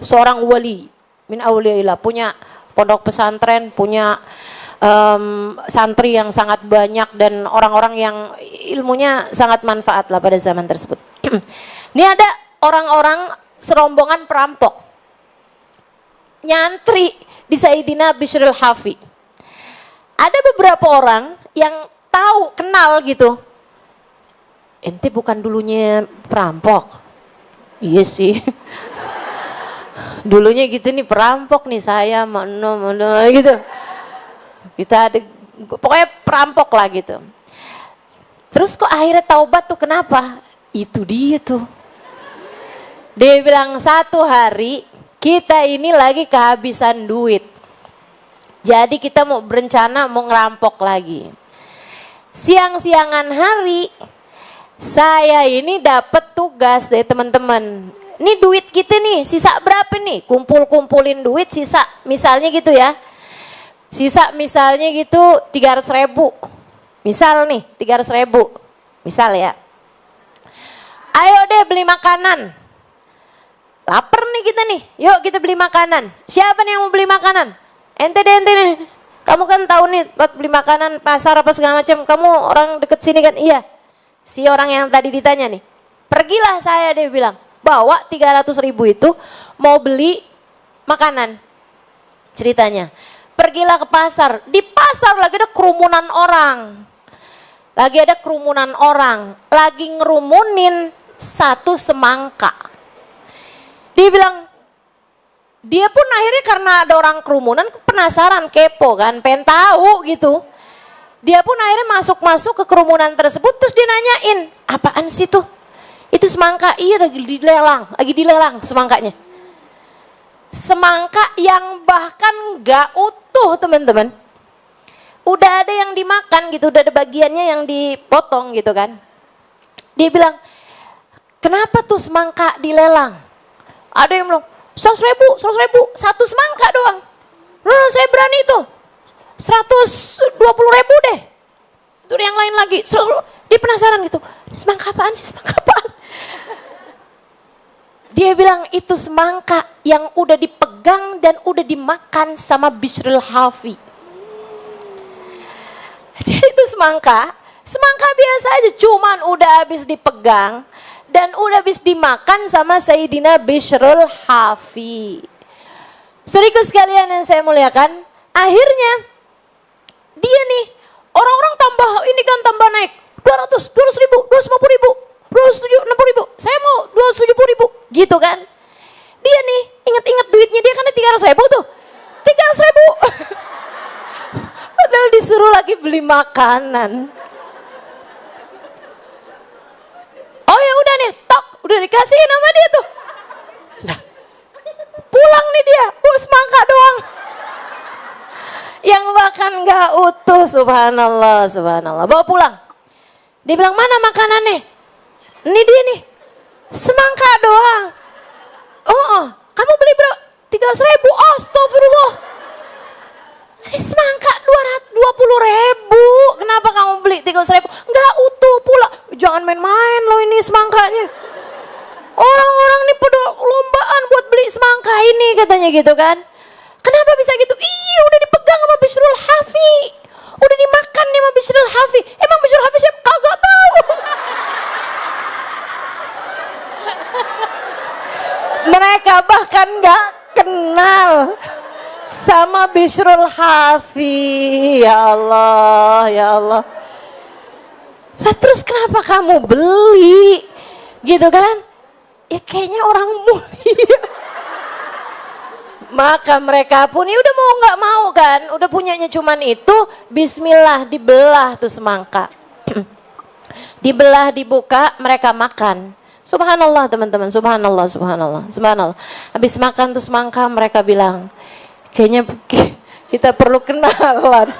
seorang wali min auliyaillah, punya pondok pesantren, punya santri yang sangat banyak dan orang-orang yang ilmunya sangat manfaat lah pada zaman tersebut. Ini ada orang-orang serombongan perampok nyantri di Sayyidina Bishrul Hafi. Ada beberapa orang yang tahu, kenal gitu. Ente bukan dulunya perampok? Iya sih. Dulunya gitu nih, perampok nih saya, mana gitu. Kita ada, pokoknya perampok lah gitu. Terus kok akhirnya taubat tuh, kenapa? Itu dia tuh. Dia bilang, satu hari kita ini lagi kehabisan duit. Jadi kita mau berencana mau ngerampok lagi. Siang-siangan hari, saya ini dapat tugas dari teman-teman. Ini duit kita nih, sisa berapa nih? Kumpul-kumpulin duit sisa, misalnya gitu ya. Sisa misalnya gitu 300.000. Misal nih 300.000. Misal ya. Ayo deh beli makanan. Laper nih kita nih. Yuk kita beli makanan. Siapa nih yang mau beli makanan? Ente nih. Kamu kan tahu nih buat beli makanan pasar apa segala macam. Kamu orang deket sini kan? Iya. Si orang yang tadi ditanya nih. Pergilah saya, dia bilang. Bawa 300.000 itu mau beli makanan. Ceritanya. Pergilah ke pasar. Di pasar lagi ada kerumunan orang. Lagi ngerumunin satu semangka. Dia bilang, dia pun akhirnya karena ada orang kerumunan penasaran, kepo kan, pengen tahu gitu. Dia pun akhirnya masuk ke kerumunan tersebut, terus dia nanyain, apaan sih tuh? Itu semangka, iya lagi dilelang semangkanya. Semangka yang bahkan gak utuh teman-teman. Udah ada yang dimakan gitu, udah ada bagiannya yang dipotong gitu kan. Dia bilang, kenapa tuh semangka dilelang? Ada yang bilang, 100.000, satu semangka doang. Saya berani tuh, 120.000 deh. Itu yang lain lagi, dia penasaran gitu, semangka apaan sih, semangka apaan? Dia bilang itu semangka yang udah dipegang dan udah dimakan sama Bishrul Hafi. Jadi itu semangka biasa aja, cuman udah habis dipegang dan udah habis dimakan sama Sayyidina Bishrul Hafi. Saudaraku sekalian yang saya muliakan, akhirnya dia nih, orang-orang tambah naik, 200.000, 250.000, 260.000, saya mau 270.000, gitu kan. Dia nih, inget-inget duitnya dia kan 300.000 tuh, 300.000. Padahal disuruh lagi beli makanan. Oh ya udah nih, udah dikasihin sama dia tuh. Lah, pulang nih dia, semangka doang. Yang bahkan gak utuh, subhanallah. Bawa pulang. Dia bilang, mana makanannya? Ini dia nih, semangka doang. Oh, kamu beli berapa? 300.000, astagfirullah. Ini semangka 220.000. Kenapa kamu beli 300.000? Enggak utuh pula. Jangan main-main loh ini semangkanya. Orang-orang nih pada lombaan buat beli semangka ini, katanya gitu kan. Kenapa bisa gitu? Iya, udah dipegang sama Bishrul Hafi. Udah dimakan nih sama Bishrul Hafi. Emang Bishrul Hafi siapa? Kagak tahu. Mereka bahkan gak kenal sama Bishrul Hafi. Ya Allah. Lah terus kenapa kamu beli? Gitu kan? Ya kayaknya orang mulia. Maka mereka pun ya udah mau nggak mau kan, udah punyanya cuman itu, bismillah dibelah tuh semangka. Dibelah, dibuka, mereka makan. Subhanallah teman-teman, subhanallah. Habis makan tuh semangka, mereka bilang, kayaknya kita perlu kenalan.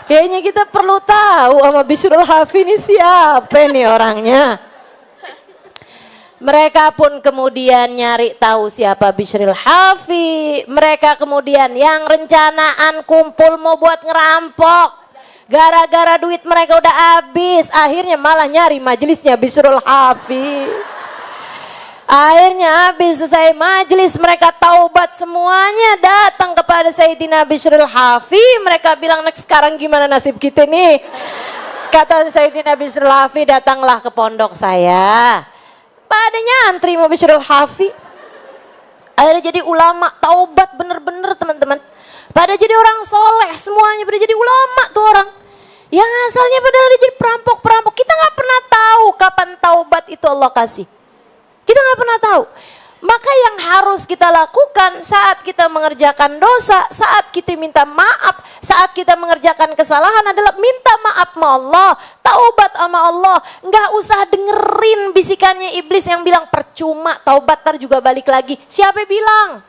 Kayaknya kita perlu tahu sama Bishrul Hafi ini siapa nih orangnya. Mereka pun kemudian nyari tahu siapa Bishril Hafi. Mereka kemudian yang rencanaan kumpul mau buat ngerampok. Gara-gara duit mereka udah habis, akhirnya malah nyari majelisnya Bishril Hafi. Akhirnya habis selesai majelis, mereka taubat semuanya, datang kepada Sayyidina Bishril Hafi. Mereka bilang, "Nek, sekarang gimana nasib kita nih?" Kata Sayyidina Bishril Hafi, "Datanglah ke pondok saya." Padanya antri mau Bishril Hafi. Akhirnya jadi ulama, taubat bener-bener teman-teman. Pada jadi orang soleh semuanya, pada jadi ulama tuh orang. Yang asalnya padahal dia jadi perampok-perampok. Kita nggak pernah tahu kapan taubat itu Allah kasih. Kita nggak pernah tahu. Maka yang harus kita lakukan saat kita mengerjakan dosa, saat kita minta maaf, saat kita mengerjakan kesalahan adalah minta maaf sama Allah, taubat sama Allah. Nggak usah dengerin bisikannya iblis yang bilang percuma, taubat ntar juga balik lagi. Siapa bilang?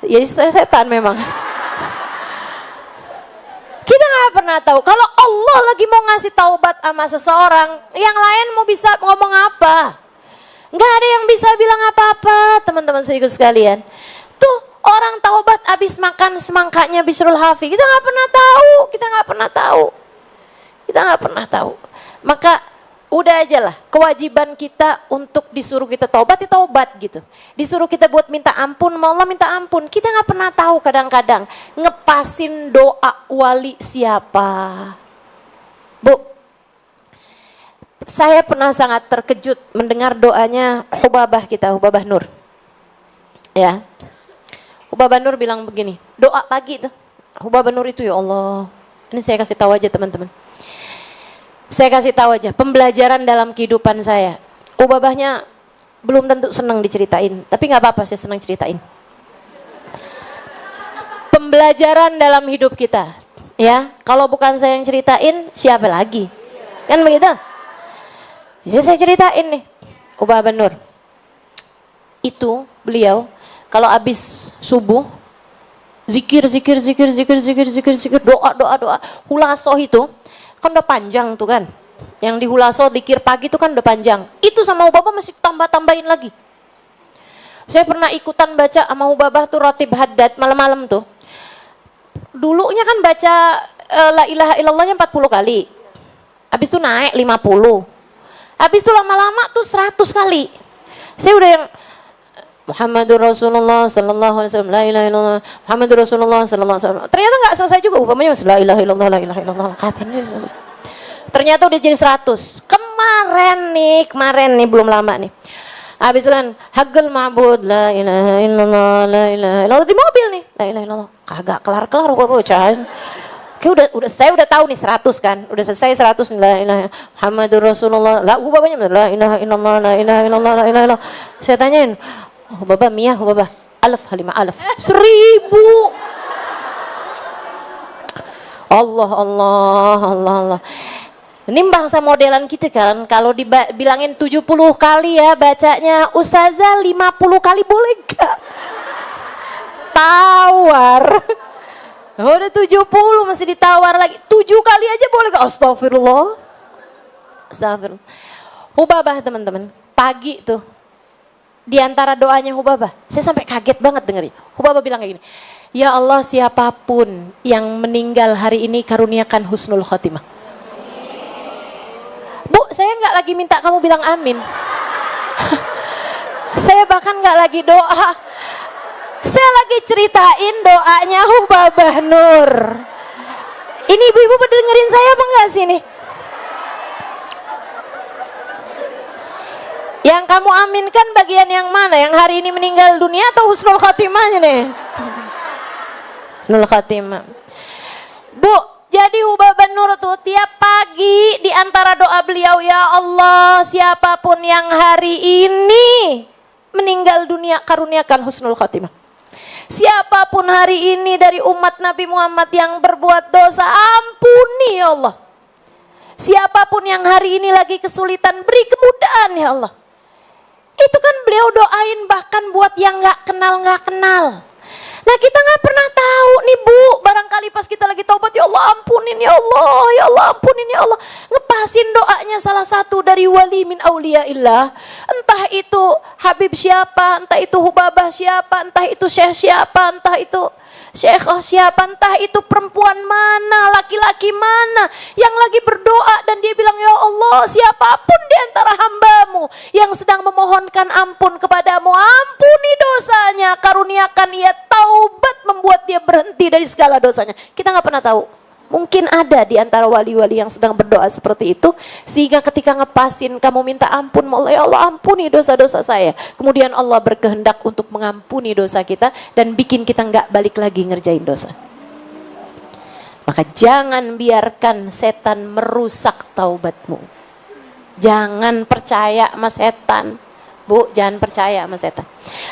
Ya setan memang. Kita nggak pernah tahu. Kalau Allah lagi mau ngasih taubat sama seseorang, yang lain mau bisa ngomong apa? Nggak ada yang bisa bilang apa-apa, teman-teman saudaraku sekalian. Tuh orang taubat abis makan semangkanya Bishril Hafi. Kita nggak pernah tahu, kita nggak pernah tahu, kita nggak pernah tahu. Maka udah aja lah, kewajiban kita untuk disuruh kita taubat ya taubat gitu. Disuruh kita buat minta ampun, mau Allah minta ampun. Kita nggak pernah tahu kadang-kadang ngepasin doa wali siapa. Bu, saya pernah sangat terkejut mendengar doanya Hubabah kita, Hubabah Nur. Ya. Hubabah Nur bilang begini, doa pagi tuh. Hubabah Nur itu, ya Allah. Ini saya kasih tahu aja teman-teman. Saya kasih tahu aja pembelajaran dalam kehidupan saya. Hubabahnya belum tentu senang diceritain, tapi nggak apa-apa, saya senang ceritain. Pembelajaran dalam hidup kita, ya. Kalau bukan saya yang ceritain, siapa lagi? Kan begitu? Ya saya ceritain nih, Hubabah Nur. Itu beliau kalau habis subuh zikir, doa. Hulasoh itu kan udah panjang tuh kan. Yang di hulasoh zikir pagi itu kan udah panjang. Itu sama Hubabah masih tambah-tambahin lagi. Saya pernah ikutan baca sama Hubabah tuh Ratib Haddad malam-malam tuh. Dulunya kan baca la ilaha illallahnya 40 kali. Habis itu naik 50. Habis itu lama-lama tuh 100 kali. Saya udah yang Muhammadur Rasulullah sallallahu alaihi wasallam, la ilaha illallah, Muhammadur Rasulullah sallallahu alaihi wasallam. Ternyata enggak selesai juga, upamanya masih la ilaha illallah, la ilaha illallah. Kapan ini selesai? Ternyata udah jadi 100. Kemarin nih belum lama nih. Habis itu kan haqqul ma'bud, la ilaha illallah, la ilaha illallah, di mobil nih, la ilaha illallah. Kagak kelar-kelar bocah. Oke, saya udah tahu nih 100 kan. Udah selesai 100 la ilaha Muhammadur Rasulullah. Lah gua bapaknya la ilaha illallah, la ilaha illallah, la ilaha illallah. Saya tanyain, "Oh, Baba Mia, Baba, alaf halimah alaf." 1000. Allah. Ini bangsa modelan kita kan, kalau dibilangin 70 kali ya bacanya, Ustazah 50 kali boleh gak? Tawar. Udah 70 masih ditawar lagi. 7 kali aja boleh gak? Astagfirullah. Hubabah teman-teman, pagi tuh di antara doanya Hubabah, saya sampai kaget banget dengerin. Hubabah bilang kayak gini, "Ya Allah, siapapun yang meninggal hari ini karuniakan husnul khotimah." Bu, saya nggak lagi minta kamu bilang amin. Saya bahkan nggak lagi doa. Saya lagi ceritain doanya Hubabah Nur. Ini ibu-ibu pada dengerin saya apa enggak sih nih? Yang kamu aminkan bagian yang mana? Yang hari ini meninggal dunia atau husnul khatimahnya nih? Husnul khatimah. Bu, jadi Hubabah Nur tuh tiap pagi di antara doa beliau, "Ya Allah, siapapun yang hari ini meninggal dunia karuniakan husnul khatimah. Siapapun hari ini dari umat Nabi Muhammad yang berbuat dosa, ampuni ya Allah. Siapapun yang hari ini lagi kesulitan, beri kemudahan ya Allah." Itu kan beliau doain bahkan buat yang nggak kenal. Nah kita nggak pernah tahu nih Bu, barangkali pas kita lagi taubat, ya Allah ampunin ya Allah, ya Allah ampunin ya Allah. Kipasin doanya salah satu dari wali min auliyaillah. Entah itu Habib siapa, entah itu Hubabah siapa, entah itu Syekh siapa, entah itu Syekhah siapa, entah itu perempuan mana, laki-laki mana yang lagi berdoa dan dia bilang, ya Allah, siapapun di antara hambamu yang sedang memohonkan ampun kepadamu, ampuni dosanya, karuniakan ia taubat membuat dia berhenti dari segala dosanya. Kita nggak pernah tahu. Mungkin ada di antara wali-wali yang sedang berdoa seperti itu, sehingga ketika ngepasin kamu minta ampun, ya Allah ampuni dosa-dosa saya. Kemudian Allah berkehendak untuk mengampuni dosa kita dan bikin kita nggak balik lagi ngerjain dosa. Maka jangan biarkan setan merusak taubatmu. Jangan percaya sama setan. Bu, jangan percaya sama setan.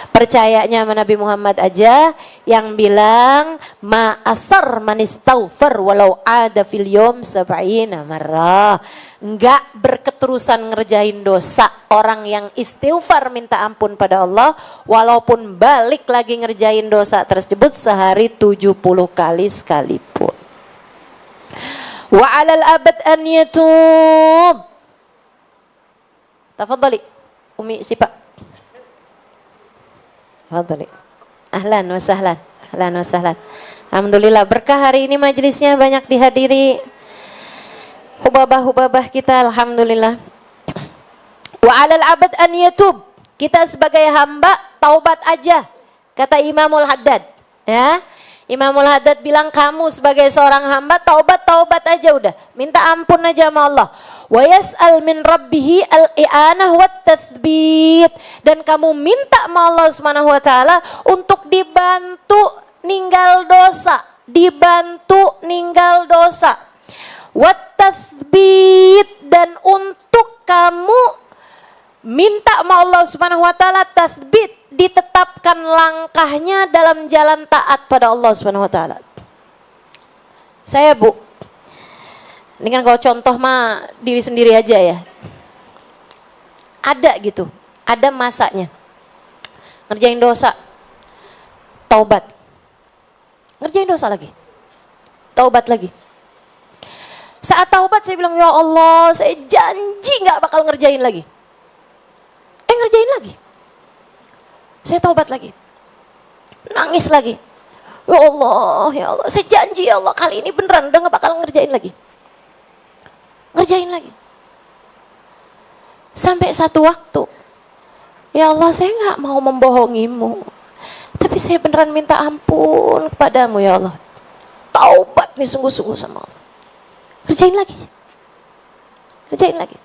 Percayanya sama Nabi Muhammad aja yang bilang ma'asar manistaghfar walau ada fil yawm sab'ina marrah. Enggak berketerusan ngerjain dosa orang yang istighfar minta ampun pada Allah walaupun balik lagi ngerjain dosa tersebut sehari 70 kali sekalipun. Wa 'alal abad an yatub. Tafadhali Umi Sipa. Fadhali. Ahlan wa sahlan. Ahlan wa sahlan. Alhamdulillah berkah hari ini majelisnya banyak dihadiri hubabah-hubabah kita, alhamdulillah. Wa 'alal 'abd an yatub. Kita sebagai hamba taubat aja, kata Imamul Haddad. Ya. Imamul Haddad bilang kamu sebagai seorang hamba taubat aja udah. Minta ampun aja sama Allah. Wa yas'al min rabbihi al-i'anah wat tatsbit, dan kamu minta sama Allah Subhanahu wa taala untuk dibantu ninggal dosa, wat tatsbit, dan untuk kamu minta sama Allah Subhanahu wa taala tasbit, ditetapkan langkahnya dalam jalan taat pada Allah Subhanahu wa taala. Saya Bu, ini kan kalau contoh mah diri sendiri aja ya. Ada gitu, ada masanya. Ngerjain dosa, taubat. Ngerjain dosa lagi, taubat lagi. Saat taubat saya bilang, ya Allah, saya janji gak bakal ngerjain lagi. Ngerjain lagi. Saya taubat lagi. Nangis lagi. Ya Allah, saya janji ya Allah, kali ini beneran udah gak bakal ngerjain lagi. Ngerjain lagi. Sampai satu waktu, ya Allah, saya gak mau membohongimu, tapi saya beneran minta ampun kepadamu ya Allah. Taubat nih sungguh-sungguh sama Allah. Kerjain lagi.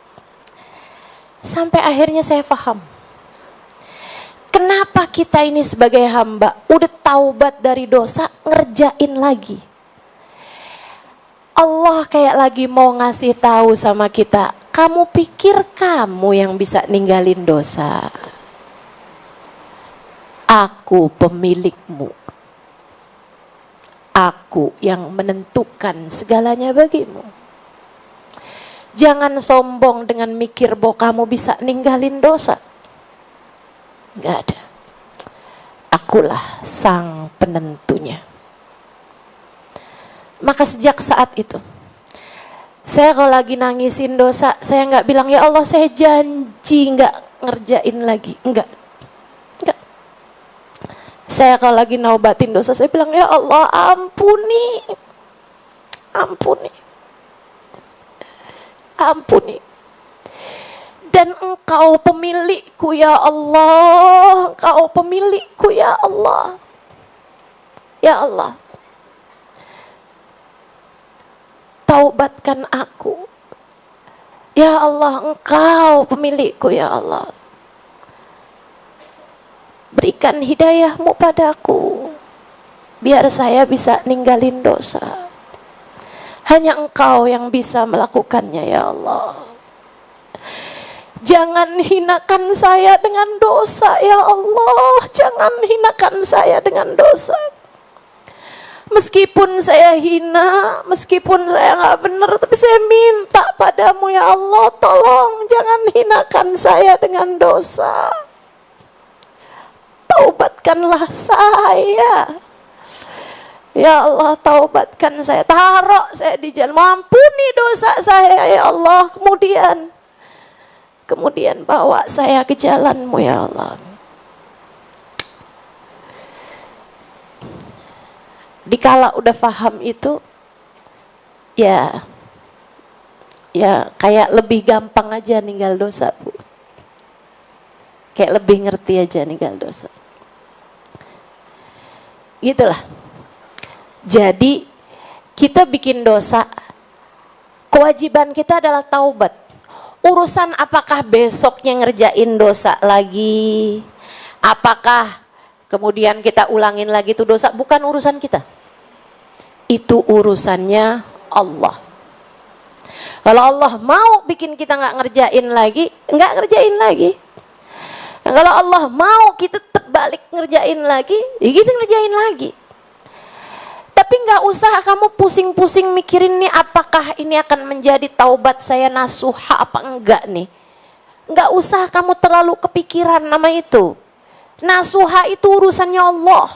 Sampai akhirnya saya paham, kenapa kita ini sebagai hamba udah taubat dari dosa ngerjain lagi. Allah kayak lagi mau ngasih tahu sama kita, kamu pikir kamu yang bisa ninggalin dosa? Aku pemilikmu. Aku yang menentukan segalanya bagimu. Jangan sombong dengan mikir bahwa kamu bisa ninggalin dosa. Enggak ada. Akulah sang penentunya. Maka sejak saat itu, saya kalau lagi nangisin dosa, saya nggak bilang, ya Allah saya janji nggak ngerjain lagi. Enggak. Saya kalau lagi naubatin dosa, saya bilang, ya Allah ampuni. Dan Engkau pemilikku ya Allah. Engkau pemilikku ya Allah. Ya Allah, taubatkan aku. Ya Allah, Engkau pemilikku ya Allah. Berikan hidayahmu padaku, biar saya bisa ninggalin dosa. Hanya Engkau yang bisa melakukannya ya Allah. Jangan hinakan saya dengan dosa ya Allah. Jangan hinakan saya dengan dosa. Meskipun saya hina, meskipun saya gak benar, tapi saya minta padamu ya Allah, tolong jangan hinakan saya dengan dosa. Taubatkanlah saya. Ya Allah, taubatkan saya, taruh saya di jalan, mampuni dosa saya ya Allah. Kemudian bawa saya ke jalan-Mu ya Allah. Dikala udah paham itu, ya kayak lebih gampang aja ninggal dosa, Bu. Kayak lebih ngerti aja ninggal dosa. Gitulah. Jadi kita bikin dosa, kewajiban kita adalah taubat. Urusan apakah besoknya ngerjain dosa lagi, apakah kemudian kita ulangin lagi itu dosa, bukan urusan kita. Itu urusannya Allah. Kalau Allah mau bikin kita nggak ngerjain lagi, nggak ngerjain lagi. Nah, kalau Allah mau kita tetap balik ngerjain lagi, ya kita ngerjain lagi. Tapi nggak usah kamu pusing-pusing mikirin nih apakah ini akan menjadi taubat saya nasuha apa enggak nih. Nggak usah kamu terlalu kepikiran nama itu. Nasuha itu urusannya Allah.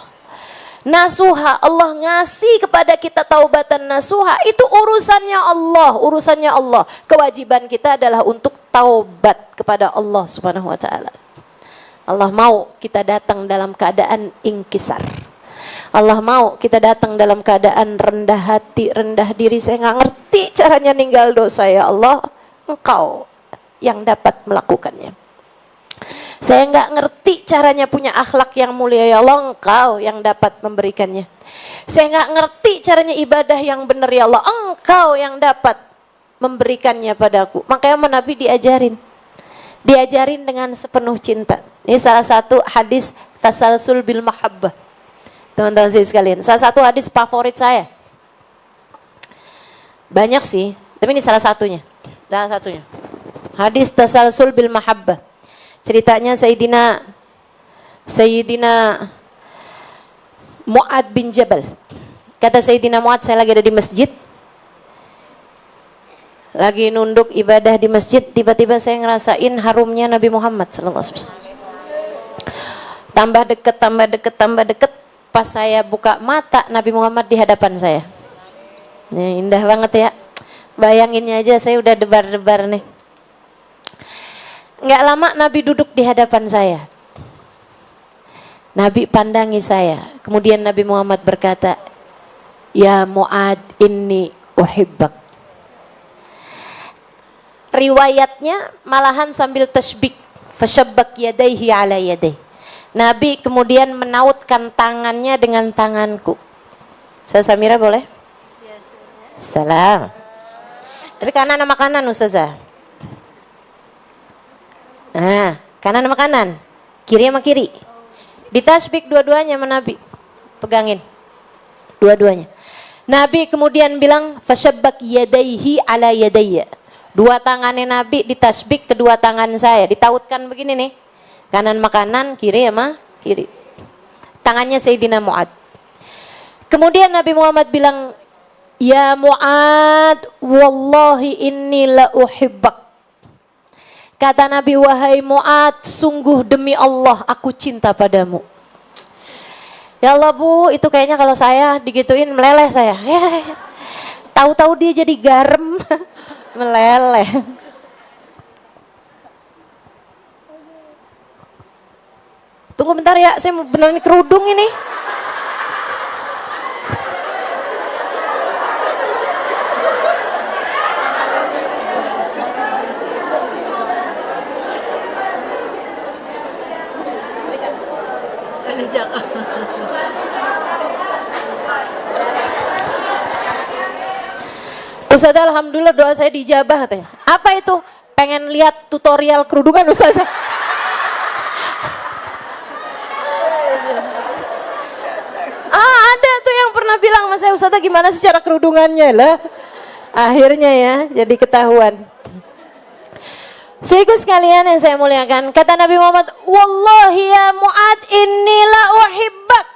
Nasuha, Allah ngasih kepada kita taubatan nasuha, itu urusannya Allah. Kewajiban kita adalah untuk taubat kepada Allah Subhanahu wa taala. Allah mau kita datang dalam keadaan inkisar. Allah mau kita datang dalam keadaan rendah hati, rendah diri. Saya nggak ngerti caranya ninggal dosa ya Allah. Engkau yang dapat melakukannya. Saya nggak ngerti caranya punya akhlak yang mulia ya Allah. Engkau yang dapat memberikannya. Saya nggak ngerti caranya ibadah yang benar ya Allah. Engkau yang dapat memberikannya padaku. Makanya Nabi diajarin dengan sepenuh cinta. Ini salah satu hadis tasalsul bil mahabbah. Teman-teman sekalian, salah satu hadis favorit saya. Banyak sih, tapi ini salah satunya. Hadis tasalsul bil mahabbah. Ceritanya Sayyidina Mu'ad bin Jabal. Kata Sayyidina Mu'ad, saya lagi ada di masjid, lagi nunduk ibadah di masjid, tiba-tiba saya ngerasain harumnya Nabi Muhammad SAW. Tambah deket. Pas saya buka mata, Nabi Muhammad di hadapan saya. Nih, indah banget ya. Bayanginnya aja saya udah debar-debar nih. Nggak lama Nabi duduk di hadapan saya. Nabi pandangi saya. Kemudian Nabi Muhammad berkata, "Ya Mu'ad, inni uhibbak." Riwayatnya malahan sambil tasbik, fashabbak yadaihi ala yadai. Nabi kemudian menautkan tangannya dengan tanganku. Ustazah Samira boleh? Salam. Tapi kanan sama kanan Ustazah. Nah, kanan sama kanan. Kiri sama kiri. Ditasbik dua-duanya sama Nabi. Pegangin. Dua-duanya. Nabi kemudian bilang, fashabbak yadaihi ala yadayya. Dua tangannya Nabi ditasbik kedua tangan saya. Ditautkan begini nih. Kanan sama kanan, kiri sama kiri. Tangannya Sayyidina Mu'ad. Kemudian Nabi Muhammad bilang, "Ya Mu'ad, wallahi inni la uhibbak." Kata Nabi, "Wahai Mu'ad, sungguh demi Allah aku cinta padamu." Ya Allah Bu, itu kayaknya kalau saya digituin meleleh saya. Tahu-tahu dia jadi garam, meleleh. Tunggu bentar ya, saya mau benerin kerudung ini. Ustazah, alhamdulillah doa saya dijabah katanya. Apa itu? Pengen lihat tutorial kerudungan Ustazah. Ada tuh yang pernah bilang sama saya, Ustazah gimana sih cara kerudungannya lah. Akhirnya ya jadi ketahuan. Saudaraku sekalian yang saya muliakan, kata Nabi Muhammad, "Wallahi ya Mu'ad, inni la uhibbak."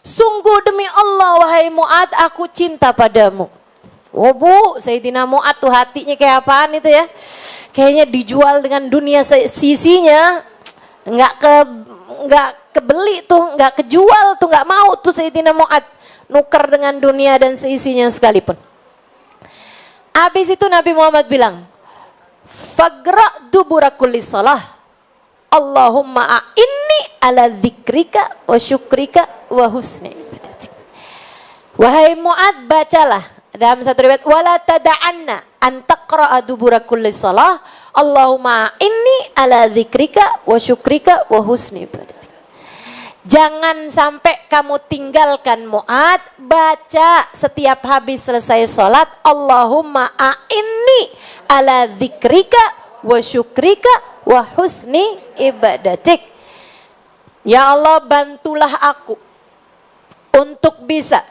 Sungguh demi Allah wahai Mu'ad, aku cinta padamu. Oh Bu, Sayyidina Mu'ad tuh hatinya kayak apaan itu ya? Kayaknya dijual dengan dunia sisinya. Nggak kebeli tuh, nggak kejual tuh, nggak mau tuh Sayyidina Mu'ad. nuker dengan dunia dan seisinya sekalipun. Habis itu Nabi Muhammad bilang, fagra dubura kulli salah, Allahumma a'inni ala dzikrika wa syukrika wa husni ibadatik. Wahai Mu'ad, bacalah dalam satu riwayat, wala tada'anna an taqra'a dubura kulli salah, Allahumma a'inni ala dzikrika wa syukrika wa husni ibadatik. Jangan sampai kamu tinggalkan Mu'ad, baca setiap habis selesai sholat, Allahumma a'inni ala dzikrika wa syukrika wa husni ibadatik. Ya Allah, bantulah aku untuk bisa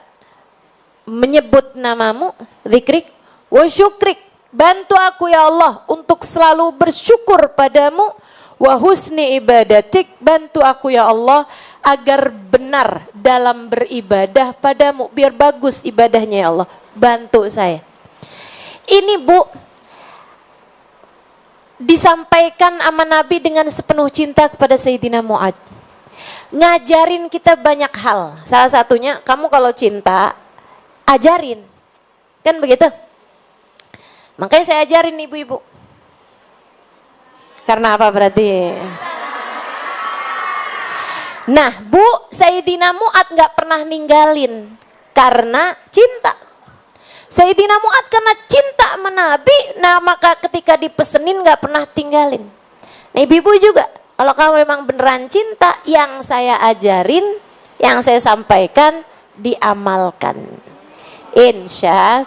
menyebut namamu, zikrik, wa syukrik. Bantu aku ya Allah untuk selalu bersyukur padamu, wa husni ibadatik. Bantu aku ya Allah agar benar dalam beribadah padamu, biar bagus ibadahnya ya Allah. Bantu saya. Ini Bu, disampaikan sama Nabi dengan sepenuh cinta kepada Sayyidina Mu'ad. Ngajarin kita banyak hal. Salah satunya, kamu kalau cinta, ajarin. Kan begitu? Makanya saya ajarin ibu-ibu. Karena apa berarti? Nah Bu, Sayyidina Mu'ad gak pernah ninggalin karena cinta. Sayyidina Mu'ad karena cinta sama Nabi, nah maka ketika dipesenin gak pernah tinggalin. Nah ibu-ibu juga, kalau kamu memang beneran cinta, yang saya ajarin, yang saya sampaikan, diamalkan. Insya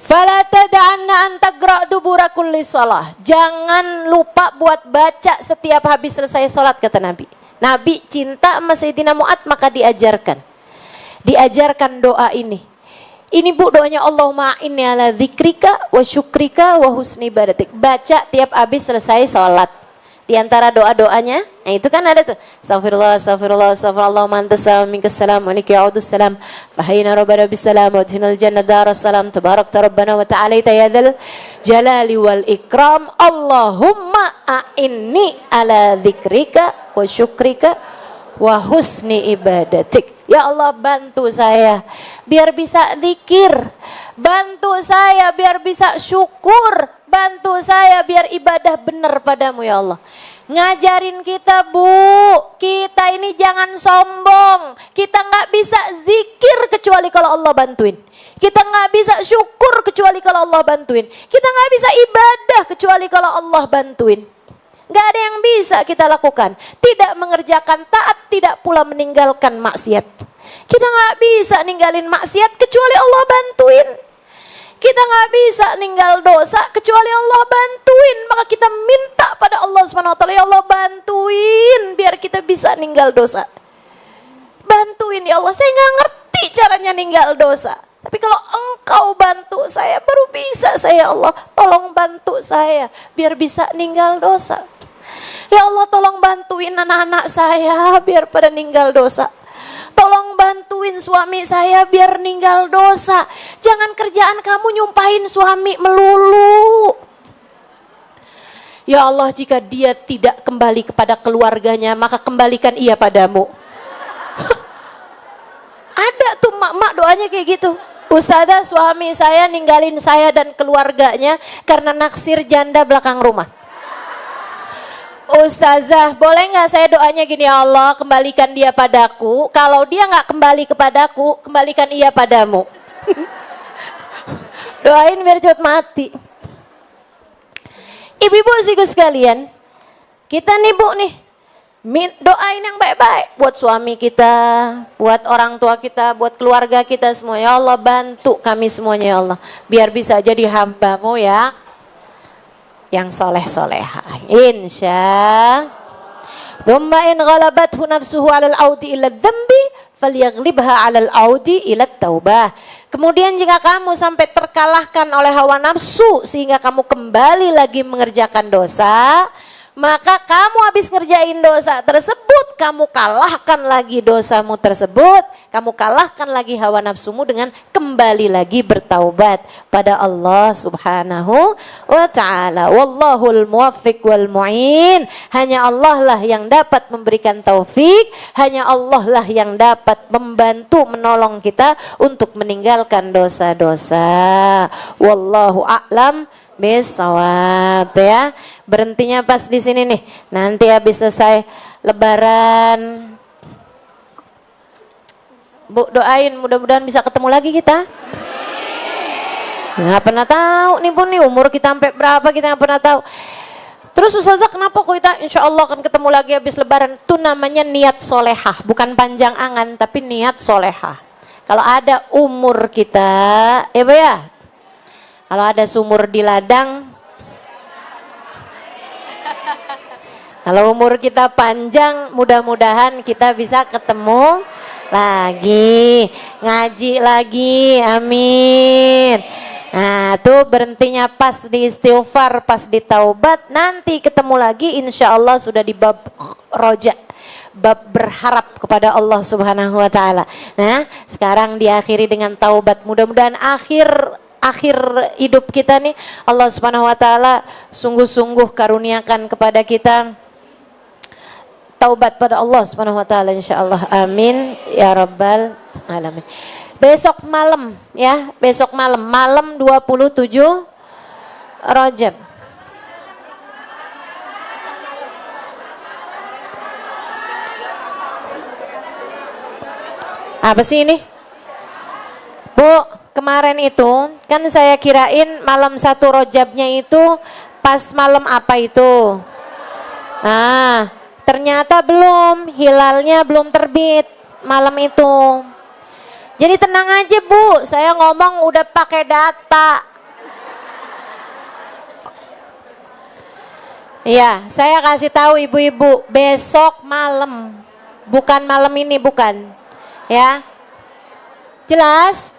fala tada'anna an tagra' dubura kulli salah. Jangan lupa buat baca setiap habis selesai sholat, kata Nabi. Nabi cinta sama Sayyidina Mu'ad, maka diajarkan. Diajarkan doa ini. Ini Bu doanya, Allahumma inni ala dzikrika wa syukrika wa husni ibadatik. Baca tiap habis selesai sholat. Di antara doa-doanya, nah itu kan ada tuh. Astagfirullah, astagfirullah, astagfirullah, mantas salam, minkas salam, aliki ya'udus salam, fahayna rabbana bisalam, wa adhinal jannah daras salam, tabarakta rabbana wa ta'alaita ya dzal jalali wal ikram, Allahumma a'inni ala dzikrika wa syukrika wa husni ibadatik. Ya Allah, bantu saya biar bisa zikir, bantu saya biar bisa syukur, bantu saya biar ibadah benar padamu ya Allah. Ngajarin kita Bu, kita ini jangan sombong. Kita nggak bisa zikir kecuali kalau Allah bantuin. Kita nggak bisa syukur kecuali kalau Allah bantuin. Kita nggak bisa ibadah kecuali kalau Allah bantuin. Gak ada yang bisa kita lakukan. Tidak mengerjakan taat, tidak pula meninggalkan maksiat. Kita gak bisa ninggalin maksiat kecuali Allah bantuin. Kita gak bisa ninggal dosa kecuali Allah bantuin. Maka kita minta pada Allah SWT, ya Allah bantuin biar kita bisa ninggal dosa. Bantuin ya Allah, saya gak ngerti caranya ninggal dosa. Tapi kalau Engkau bantu saya, baru bisa saya, Allah. Tolong bantu saya biar bisa ninggal dosa. Ya Allah, tolong bantuin anak-anak saya biar pada ninggal dosa. Tolong bantuin suami saya biar ninggal dosa. Jangan kerjaan kamu nyumpahin suami melulu. Ya Allah, jika dia tidak kembali kepada keluarganya, maka kembalikan ia padamu. Ada tuh mak-mak doanya kayak gitu. Ustazah, suami saya ninggalin saya dan keluarganya karena naksir janda belakang rumah. Ustazah, boleh nggak saya doanya gini, ya Allah kembalikan dia padaku. Kalau dia nggak kembali kepadaku, kembalikan ia padamu. Doain biar cepet mati. Ibu-ibu siku sekalian, kita nih Bu nih, doain yang baik-baik buat suami kita, buat orang tua kita, buat keluarga kita semua. Ya Allah, bantu kami semuanya ya Allah, biar bisa jadi hamba-Mu ya, yang soleh-soleha. Insya. Thumma in ghalabathu nafsuhu 'alal audi ila dzambi falyaglibha 'alal audi ila taubah. Kemudian jika kamu sampai terkalahkan oleh hawa nafsu sehingga kamu kembali lagi mengerjakan dosa, Maka kamu habis ngerjain dosa tersebut, kamu kalahkan lagi dosamu tersebut, kamu kalahkan lagi hawa nafsumu dengan kembali lagi bertaubat pada Allah Subhanahu wa ta'ala. Wallahul muwaffiq wal mu'in. Hanya Allah lah yang dapat memberikan taufik, hanya Allah lah yang dapat membantu menolong kita untuk meninggalkan dosa-dosa. Wallahu a'lam bisawab, tuh ya. Berhentinya pas di sini nih. Nanti habis selesai lebaran, Bu doain mudah-mudahan bisa ketemu lagi kita. Nggak pernah tahu nih Bu nih, umur kita sampai berapa kita nggak pernah tahu. Terus Ustazah kenapa kok kita insya Allah akan ketemu lagi habis lebaran? Itu namanya niat solehah, bukan panjang angan tapi niat solehah. Kalau ada umur kita, ya Bu ya, kalau ada sumur di ladang, kalau umur kita panjang, mudah-mudahan kita bisa ketemu lagi, ngaji lagi, amin. Nah tuh berhentinya pas di istighfar, pas di taubat, nanti ketemu lagi insya Allah sudah di bab roja, bab berharap kepada Allah Subhanahu wa ta'ala. Nah sekarang diakhiri dengan taubat, mudah-mudahan akhir hidup kita nih Allah Subhanahu wa ta'ala sungguh-sungguh karuniakan kepada kita taubat pada Allah Subhanahu wa ta'ala insyaallah, amin ya rabbal alamin. Besok malam ya, besok malam 27 Rajab. Apa sih ini? Bu, kemarin itu kan saya kirain malam 1 Rajabnya itu pas malam apa itu? Nah, ternyata belum, hilalnya belum terbit malam itu. Jadi tenang aja Bu, saya ngomong udah pakai data. Iya, saya kasih tahu ibu-ibu, besok malam, bukan malam ini, bukan. Ya, jelas?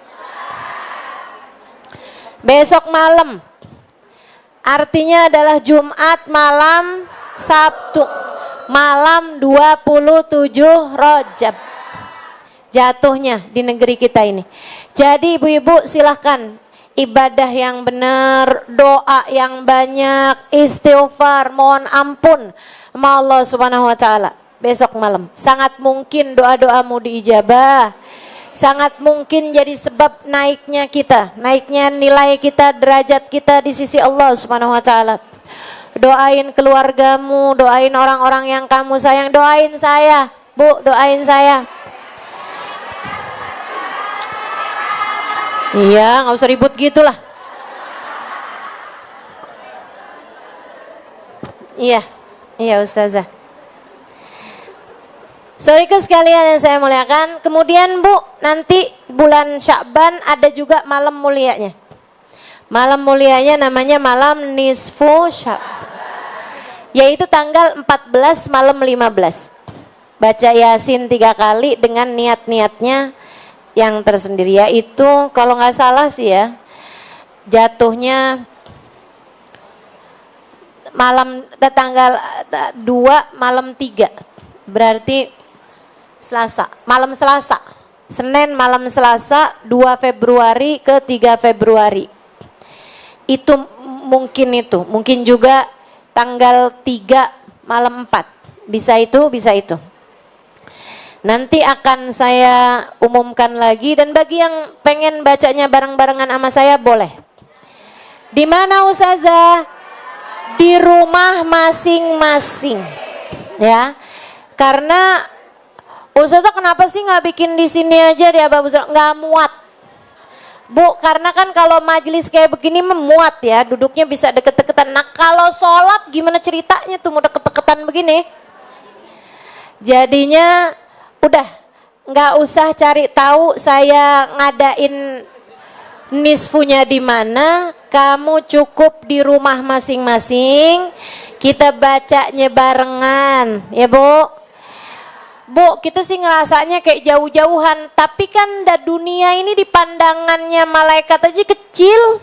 Besok malam, artinya adalah Jumat malam, Sabtu malam 27 Rajab jatuhnya di negeri kita ini. Jadi ibu-ibu silahkan ibadah yang benar, doa yang banyak, istighfar, mohon ampun sama Allah Subhanahu wa ta'ala. Besok malam sangat mungkin doa-doamu diijabah, sangat mungkin jadi sebab naiknya kita, naiknya nilai kita, derajat kita di sisi Allah Subhanahu wa ta'ala. Doain keluargamu, doain orang-orang yang kamu sayang, doain saya Bu, doain saya. Iya, nggak usah ribut gitulah. Iya, iya Ustazah. Saudariku sekalian yang saya muliakan, kemudian Bu, nanti bulan Sya'ban ada juga malam mulianya. Malam mulianya namanya malam nisfu Sya'ban, yaitu tanggal 14 malam 15. Baca Yasin 3 kali dengan niat-niatnya yang tersendiri, yaitu kalau nggak salah sih ya, jatuhnya malam tanggal 2 malam 3, berarti Selasa, malam Selasa, Senin malam Selasa 2 Februari ke 3 Februari. Itu mungkin juga tanggal 3 malam 4. Bisa itu, bisa itu. Nanti akan saya umumkan lagi, dan bagi yang pengen bacanya bareng-barengan sama saya boleh. Di mana Ustazah? Di rumah masing-masing. Ya. Karena Ustazah kenapa sih nggak bikin di sini aja di Abah Busra? Nggak muat. Bu, karena kan kalau majelis kayak begini memuat ya, duduknya bisa deket-deketan. Nah kalau sholat gimana ceritanya tuh mau deket-deketan begini? Jadinya udah nggak usah cari tahu saya ngadain nisfunya di mana, kamu cukup di rumah masing-masing, kita bacanya barengan, ya Bu. Bu, kita sih ngerasanya kayak jauh-jauhan, tapi kan dunia ini di pandangannya malaikat aja kecil,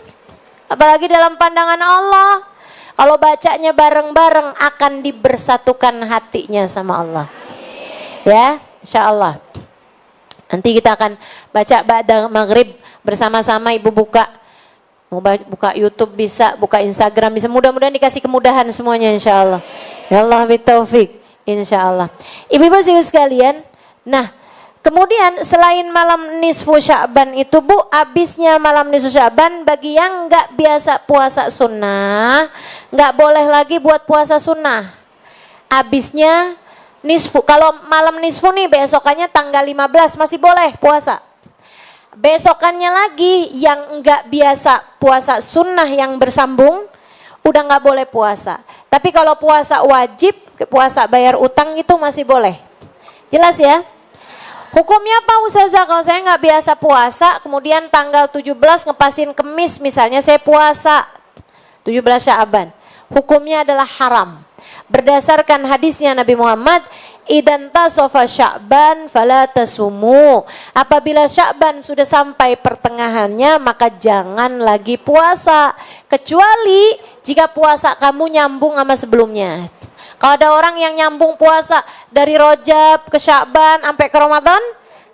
apalagi dalam pandangan Allah. Kalau bacanya bareng-bareng akan dibersatukan hatinya sama Allah. Ya, insya Allah. Nanti kita akan baca ba'da maghrib bersama-sama. Ibu buka, mau buka YouTube bisa, buka Instagram bisa. Mudah-mudahan dikasih kemudahan semuanya insya Allah. Ya Allah bitaufiq insya Allah. Ibu-ibu sekalian, nah kemudian selain malam nisfu Sya'ban itu Bu, habisnya malam nisfu Sya'ban bagi yang nggak biasa puasa sunnah, nggak boleh lagi buat puasa sunnah. Habisnya nisfu, kalau malam nisfu nih besokannya tanggal 15 masih boleh puasa. Besokannya lagi yang enggak biasa puasa sunnah yang bersambung udah nggak boleh puasa. Tapi kalau puasa wajib, puasa bayar utang itu masih boleh. Jelas ya? Hukumnya apa Ustazah kalau saya nggak biasa puasa, kemudian tanggal 17 ngepasin kemis misalnya saya puasa 17 Sya'ban. Hukumnya adalah haram. Berdasarkan hadisnya Nabi Muhammad, idan tasofa Sya'ban fala tasumu. Apabila Sya'ban sudah sampai pertengahannya maka jangan lagi puasa, kecuali jika puasa kamu nyambung sama sebelumnya. Kalau ada orang yang nyambung puasa dari Rajab ke Sya'ban sampai ke Ramadan,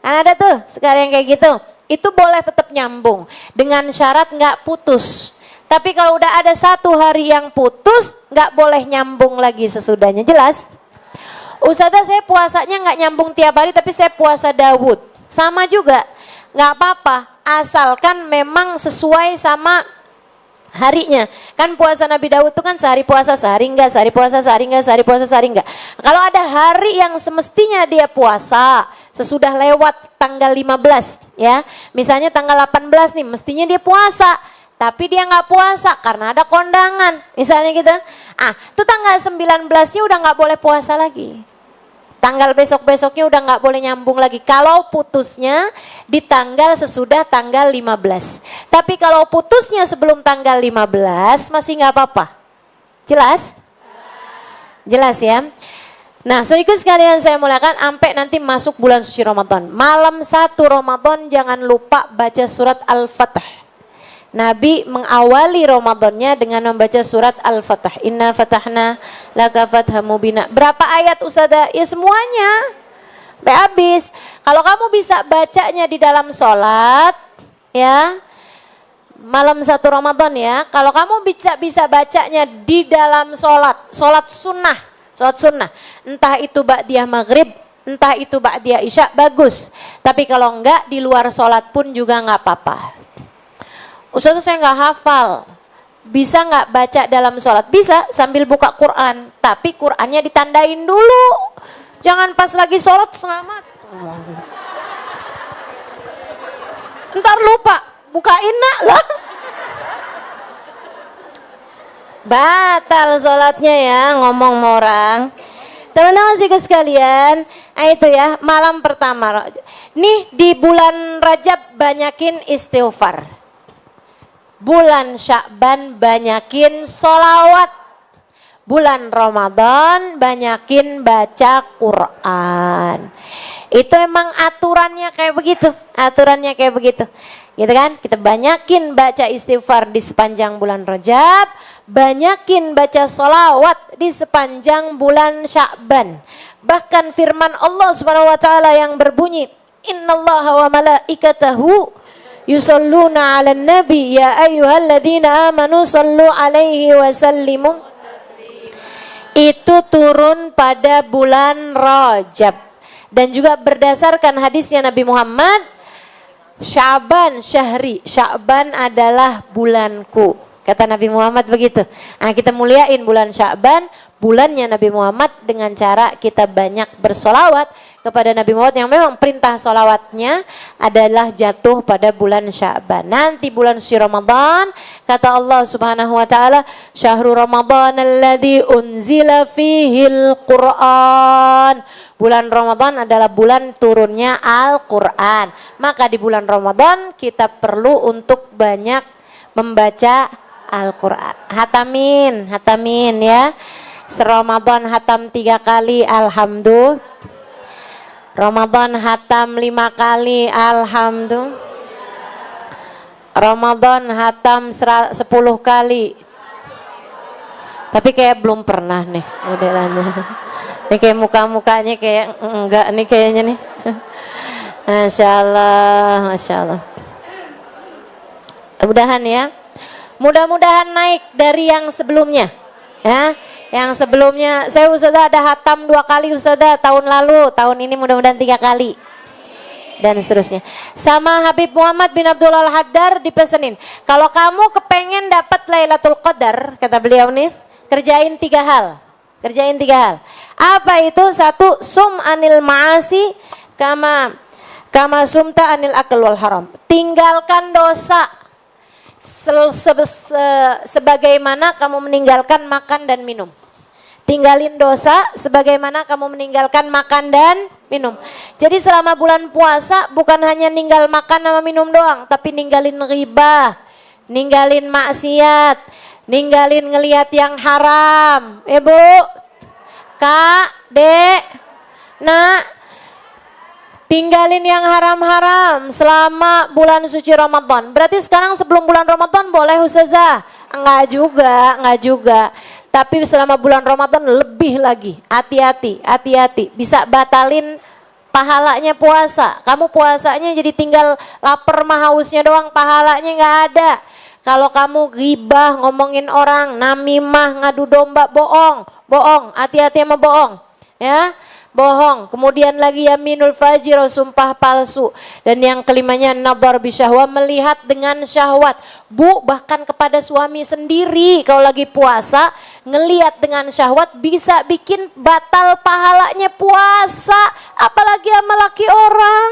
kan ada tuh sekarang kayak gitu. Itu boleh tetap nyambung dengan syarat nggak putus. Tapi kalau udah ada satu hari yang putus, nggak boleh nyambung lagi sesudahnya. Jelas? Ustazah saya puasanya nggak nyambung tiap hari, tapi saya puasa Daud. Sama juga, nggak apa-apa. Asalkan memang sesuai sama harinya. Kan puasa Nabi Daud itu kan sehari puasa sehari enggak, sehari puasa sehari enggak, sehari puasa sehari enggak. Kalau ada hari yang semestinya dia puasa sesudah lewat tanggal 15 ya. Misalnya tanggal 18 nih mestinya dia puasa. Tapi dia nggak puasa karena ada kondangan. Misalnya gitu. Itu tanggal 19-nya udah nggak boleh puasa lagi. Tanggal besok-besoknya udah nggak boleh nyambung lagi. Kalau putusnya di tanggal sesudah tanggal 15. Tapi kalau putusnya sebelum tanggal 15 masih nggak apa-apa. Jelas? Jelas ya. Nah, saudaraku sekalian saya muliakan, sampai nanti masuk bulan suci Ramadan. Malam 1 Ramadan jangan lupa baca surat Al-Fatah. Nabi mengawali Ramadannya dengan membaca surat Al-Fatah. Inna fatahna laka fatham mubina. Berapa ayat Ustazah? Ya semuanya. Sampai habis. Kalau kamu bisa bacanya di dalam sholat, ya, malam 1 Ramadan ya. Kalau kamu bisa bacanya di dalam sholat sunnah. Sholat sunnah. Entah itu ba'diyah maghrib, entah itu ba'diyah isya, bagus. Tapi kalau enggak, di luar sholat pun juga enggak apa-apa. Ustaz saya nggak hafal, bisa nggak baca dalam sholat? Bisa sambil buka Quran, tapi Qurannya ditandain dulu, jangan pas lagi sholat sengamat. Ntar lupa, bukain nak lah. Batal sholatnya ya, ngomong sama orang. Teman-teman sih sekalian, itu ya malam pertama. Nih di bulan Rajab banyakin istighfar. Bulan Sya'ban banyakin sholawat. Bulan Ramadan banyakin baca Quran. Itu emang aturannya kayak begitu. Aturannya kayak begitu. Gitu kan? Kita banyakin baca istighfar di sepanjang bulan Rajab. Banyakin baca sholawat di sepanjang bulan Sya'ban. Bahkan firman Allah Subhanahu wa taala yang berbunyi, Innallaha wa malaikatahu yusalluna 'alan nabi ya ayyuhalladzina amanu sallu 'alaihi wa sallimu. Itu turun pada bulan Rajab. Dan juga berdasarkan hadisnya Nabi Muhammad, Sya'ban syahri, Sya'ban adalah bulanku. Kata Nabi Muhammad begitu. Kita muliain bulan Sya'ban, bulannya Nabi Muhammad, dengan cara kita banyak bersolawat kepada Nabi Muhammad, yang memang perintah solawatnya adalah jatuh pada bulan Sya'ban. Nanti bulan suci Ramadan, kata Allah Subhanahu wa taala, syahrul Ramadan alladzi unzila fihil Qur'an. Bulan Ramadan adalah bulan turunnya Al-Qur'an. Maka di bulan Ramadan kita perlu untuk banyak membaca Al-Quran. Hatamin ya. Ramadan hatam 3 kali, alhamdulillah. Ramadan hatam 5 kali, alhamdulillah. Ramadan hatam 10 kali. Tapi kayak belum pernah nih modelannya. Ini kayak muka-mukanya kayak enggak nih kayaknya nih. Masya Allah, Masya Allah. Mudah-mudahan ya. Mudah-mudahan naik dari yang sebelumnya. Ya, yang sebelumnya saya Ustazah ada hatam 2 kali Ustazah tahun lalu, tahun ini mudah-mudahan 3 kali. Dan seterusnya. Sama Habib Muhammad bin Abdul Al-Haddar dipesenin, kalau kamu kepengen dapat Lailatul Qadar, kata beliau nih, kerjain 3 hal. Kerjain 3 hal. Apa itu? 1, sum anil ma'asi kama sumta anil akal wal haram. Tinggalkan dosa sebagaimana kamu meninggalkan makan dan minum. Tinggalin dosa sebagaimana kamu meninggalkan makan dan minum. Jadi selama bulan puasa bukan hanya ninggal makan sama minum doang, tapi ninggalin ghibah, ninggalin maksiat, ninggalin ngelihat yang haram. Bu, Kak, Dek, Nak, tinggalin yang haram-haram selama bulan suci Ramadan. Berarti sekarang sebelum bulan Ramadan boleh Ustazah? Enggak juga. Tapi selama bulan Ramadan lebih lagi. Hati-hati, hati-hati. Bisa batalin pahalanya puasa. Kamu puasanya jadi tinggal lapar mah hausnya doang, pahalanya nggak ada. Kalau kamu ghibah, ngomongin orang, namimah, ngadu domba, bohong. Hati-hati sama bohong. Ya. Bohong, kemudian lagi yaminul fajir, sumpah palsu, dan yang kelimanya nabar bisyahwa, melihat dengan syahwat. Bu, bahkan kepada suami sendiri kalau lagi puasa ngelihat dengan syahwat bisa bikin batal pahalanya puasa, apalagi sama laki orang.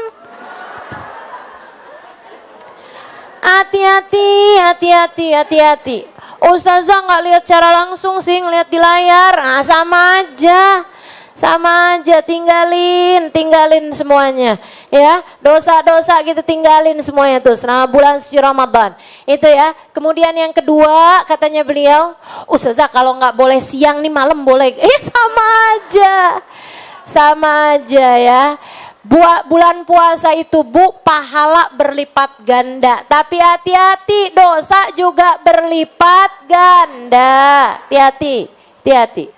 Hati-hati. Ustazah nggak lihat cara langsung sih, ngelihat di layar. Nah, sama aja, tinggalin semuanya ya, dosa-dosa gitu tinggalin semuanya tuh selama bulan suci Ramadan itu ya. Kemudian yang kedua katanya beliau, Ustazah kalau nggak boleh siang nih malam boleh? Sama aja ya. Bulan puasa itu Bu, pahala berlipat ganda, tapi hati-hati dosa juga berlipat ganda. Hati-hati.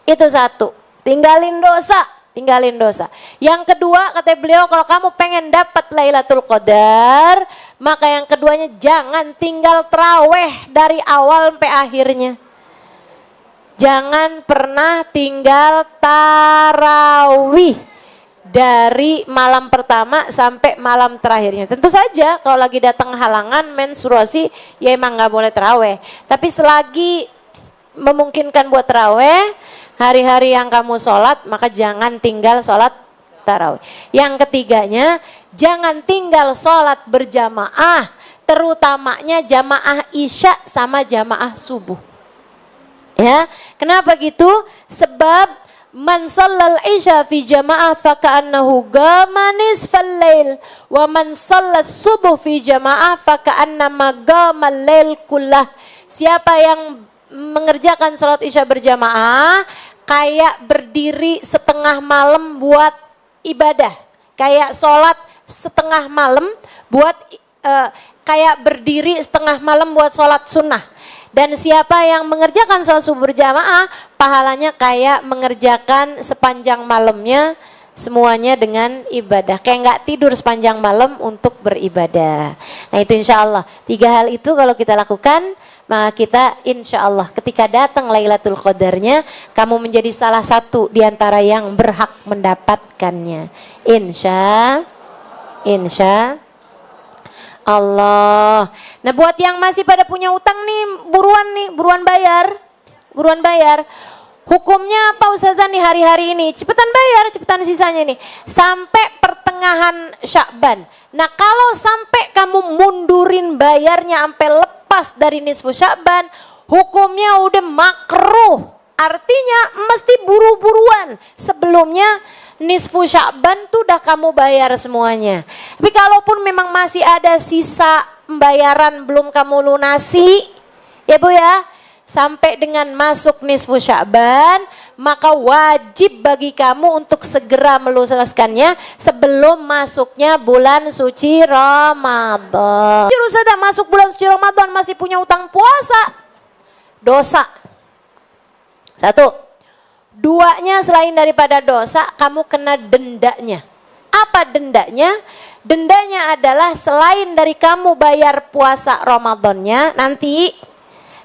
Itu 1. Tinggalin dosa. Yang kedua kata beliau, kalau kamu pengen dapat Lailatul Qadar, maka yang keduanya jangan tinggal taraweh dari awal sampai akhirnya. Jangan pernah tinggal tarawih dari malam pertama sampai malam terakhirnya. Tentu saja kalau lagi datang halangan menstruasi ya emang nggak boleh taraweh. Tapi selagi memungkinkan buat taraweh, hari-hari yang kamu sholat, maka jangan tinggal sholat tarawih. Yang ketiganya, jangan tinggal sholat berjamaah, terutamanya jamaah isya sama jamaah subuh. Ya, kenapa gitu? Sebab man shallal isya fi jamaah faka'annahu gama nisfal lail, wa man shallas subuh fi jamaah faka'annama gama lail kullah. Siapa yang mengerjakan sholat isya berjamaah kayak berdiri setengah malam buat ibadah, kayak sholat setengah malam buat kayak berdiri setengah malam buat sholat sunnah. Dan siapa yang mengerjakan sholat subuh berjamaah, pahalanya kayak mengerjakan sepanjang malamnya semuanya dengan ibadah, kayak nggak tidur sepanjang malam untuk beribadah. Nah itu insya Allah 3 hal itu kalau kita lakukan, maka kita insya Allah ketika datang Lailatul Qadarnya, kamu menjadi salah satu di antara yang berhak mendapatkannya. Insya Allah. Nah buat yang masih pada punya utang nih, buruan bayar. Hukumnya apa Ustazah nih hari-hari ini? Cepetan bayar, cepetan sisanya nih. Sampai pertengahan Sya'ban. Nah kalau sampai kamu mundurin bayarnya sampai lepas dari nisfu Sya'ban, hukumnya udah makruh. Artinya mesti buru-buruan. Sebelumnya nisfu Sya'ban tuh udah kamu bayar semuanya. Tapi kalaupun memang masih ada sisa pembayaran belum kamu lunasi, ya Bu ya, sampai dengan masuk nisfu Sya'ban, maka wajib bagi kamu untuk segera melunaskannya sebelum masuknya bulan suci Ramadan. Ustazah masuk bulan suci Ramadan masih punya utang puasa, dosa. Satu. Duanya, selain daripada dosa, kamu kena dendanya. Apa dendanya? Dendanya adalah selain dari kamu bayar puasa Ramadannya, nanti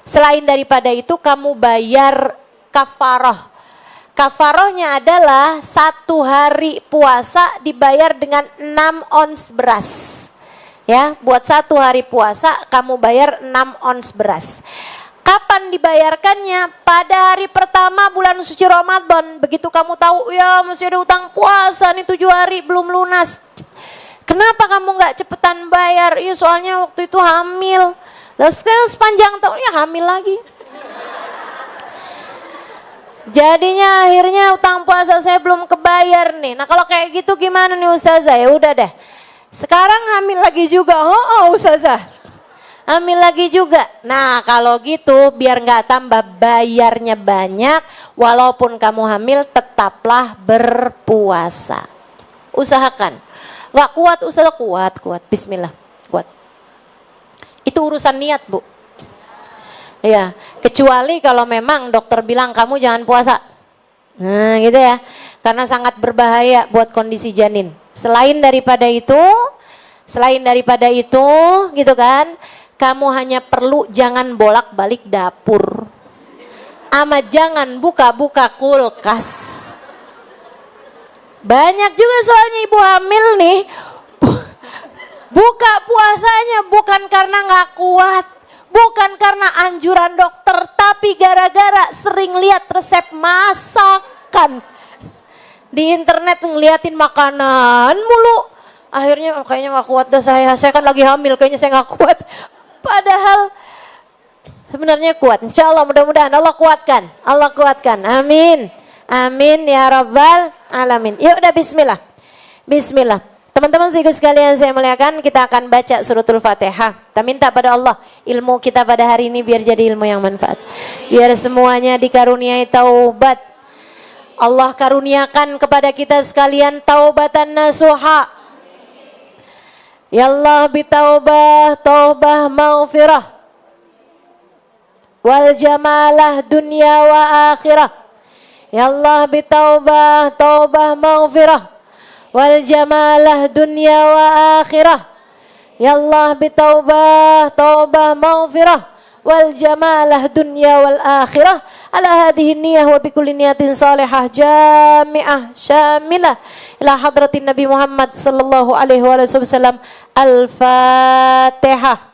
selain daripada itu kamu bayar kafaroh. Kafarohnya adalah 1 hari puasa dibayar dengan 6 ons beras. Ya, buat 1 hari puasa kamu bayar 6 ons beras. Kapan dibayarkannya? Pada hari pertama bulan suci Ramadan. Begitu kamu tahu, ya masih ada utang puasa nih 7 hari belum lunas. Kenapa kamu nggak cepetan bayar? Iya soalnya waktu itu hamil. Lalu sekarang sepanjang tahun ya hamil lagi. Jadinya akhirnya utang puasa saya belum kebayar nih. Nah kalau kayak gitu gimana nih Ustazah? Ya udah deh. Sekarang hamil lagi juga. Oh Ustazah. Hamil lagi juga. Nah kalau gitu biar nggak tambah bayarnya banyak, walaupun kamu hamil tetaplah berpuasa. Usahakan. Nggak kuat, usaha kuat. Bismillah, kuat. Itu urusan niat, Bu. Ya, kecuali kalau memang dokter bilang kamu jangan puasa. Nah gitu ya. Karena sangat berbahaya buat kondisi janin. Selain daripada itu gitu kan, kamu hanya perlu jangan bolak-balik dapur. Ama jangan buka-buka kulkas. Banyak juga soalnya ibu hamil nih, buka puasanya bukan karena nggak kuat, bukan karena anjuran dokter, tapi gara-gara sering lihat resep masakan. Di internet ngeliatin makanan mulu. Akhirnya kayaknya gak kuat dah saya kan lagi hamil, kayaknya saya gak kuat. Padahal sebenarnya kuat. Insya Allah mudah-mudahan Allah kuatkan. Amin. Amin ya rabbal alamin. Yuk udah bismillah. Bismillah. Teman-teman sekalian saya muliakan, kita akan baca suratul Fatihah. Kita minta pada Allah ilmu kita pada hari ini biar jadi ilmu yang manfaat. Biar semuanya dikaruniai taubat. Allah karuniakan kepada kita sekalian taubatan nasuha. Ya Allah taubah maghfirah wal jamalah dunya wa akhirah. Ya Allah taubah maghfirah wal jamalah dunya wa akhirah. Ya Allah taubah maghfirah wal jamalah dunya wal akhirah ala hadhihi niyyah wa bikulli niyatin salihah jami'ah syamilah ila hadratin Nabi Muhammad sallallahu alaihi wasallam. Al-Fatihah.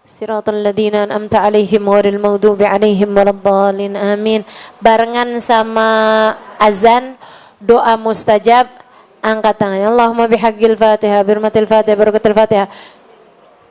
Siratal ladzina an'amta alaihim ghairil maghdubi alaihim waladdallin. Amin. Barengan sama azan doa mustajab, angkat tangan. Allahumma bihaqqil Fatihah, birmatil Fatihah, barakatil Fatihah.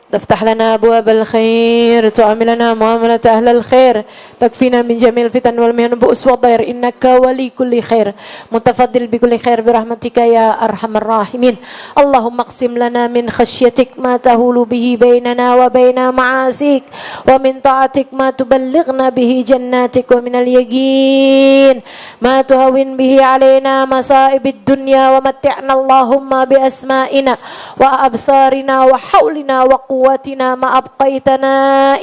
تفتح لنا أبواب الخير، تعاملنا معاملة أهل الخير، تكفينا من جميع الفتن والمهن بؤس والضير، إنك ولي كل خير متفضل بكل خير برحمتك يا أرحم الراحمين. اللهم اقسم لنا من خشيتك ما تهول به بيننا وبين معاصيك، ومن طاعتك ما تبلغنا به جناتك، ومن اليقين ما تهون به علينا مصائب الدنيا، ومتعنا اللهم بأسمائنا وأبصارنا وحولنا وقوتنا ما أبقيتنا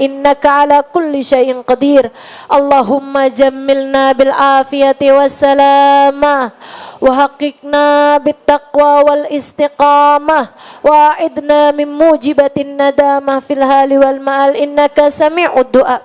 إنك على كل شيء قدير. اللهم جملنا بالعافية والسلامة، وحققنا بالتقوى والاستقامة، وأعذنا من موجبة الندامة في الحال والمآل إنك سميع الدعاء.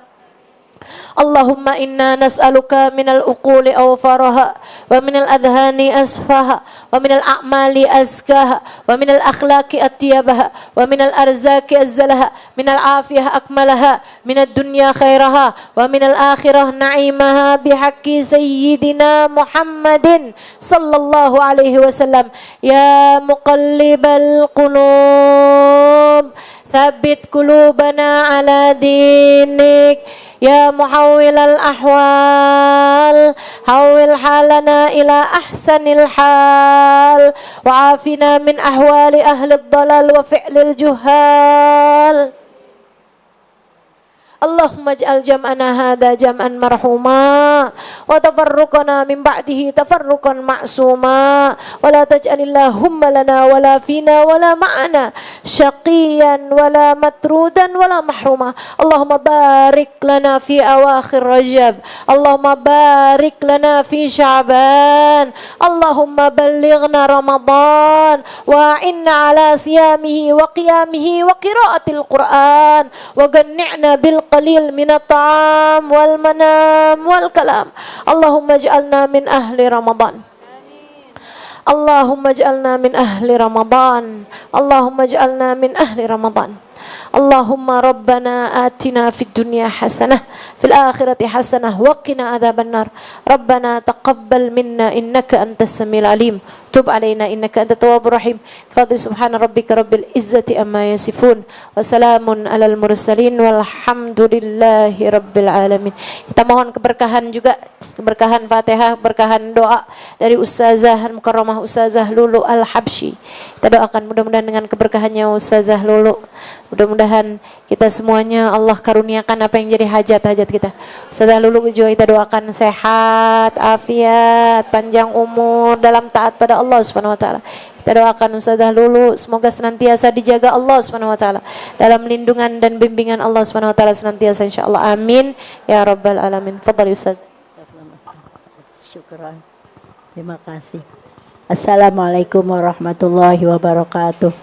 اللهم إنا نسألك من العقول أوفرها، ومن الأذهان أصفاها، ومن الأعمال أزكاها، ومن الأخلاق أطيبها، ومن الأرزاق أزلها، من العافية أكملها، من الدنيا خيرها، ومن الآخرة نعيمها بحق سيدنا محمد صلى الله عليه وسلم. يا مقلب القلوب ثبت قلوبنا على دينك. يا محول الأحوال حول حالنا إلى أحسن الحال، وعافنا من أحوال أهل الضلال وفعل الجهال. Allahumma ij'al jam'ana hadha jam'an marhuma wa tafarruqana min ba'dihi tafarruqan ma'suma wa la taj'alillahumma lana wa la fina wa la ma'ana syaqiyan wa la matrudan wa la mahruma. Allahumma barik lana fi awakhir Rajab, Allahumma barik lana fi Sya'ban, Allahumma ballighna Ramadan wa inna ala siyamihi wa qiyamihi wa qiraatil Quran wa ganni'na bil qalil minat ta'am wal manam wal kalam. Allahumma ij'alna min ahli Ramadan. Allahumma ij'alna min ahli Ramadan. Allahumma ij'alna min ahli Ramadan. Allahumma rabbana atina fid dunya hasanah fil akhirati hasanah wa qina adzabannar. Rabbana taqabbal minna innaka antas samiul alim. Tub alaina innaka antat tawwabur rahim. Fadli subhana rabbika rabbil izzati amma yasifun wa salamun alal mursalin walhamdulillahi rabbil alamin. Kita mohon keberkahan juga, keberkahan Fatihah, keberkahan doa dari Ustazah Mukarramah Ustazah Lulu Al-Habsyi. Kita doakan mudah-mudahan dengan keberkahannya Ustazah Lulu, mudah-mudahan kita semuanya Allah karuniakan apa yang jadi hajat-hajat kita. Ustazah Lulu juga kita doakan sehat, afiat, panjang umur dalam taat pada Allah Subhanahu wa taala. Kita doakan Ustazah Lulu semoga senantiasa dijaga Allah Subhanahu wa taala, dalam lindungan dan bimbingan Allah Subhanahu wa taala senantiasa insyaallah. Amin ya rabbal alamin. Fadhali Ustaz. Syukran. Terima kasih. Assalamualaikum warahmatullahi wabarakatuh.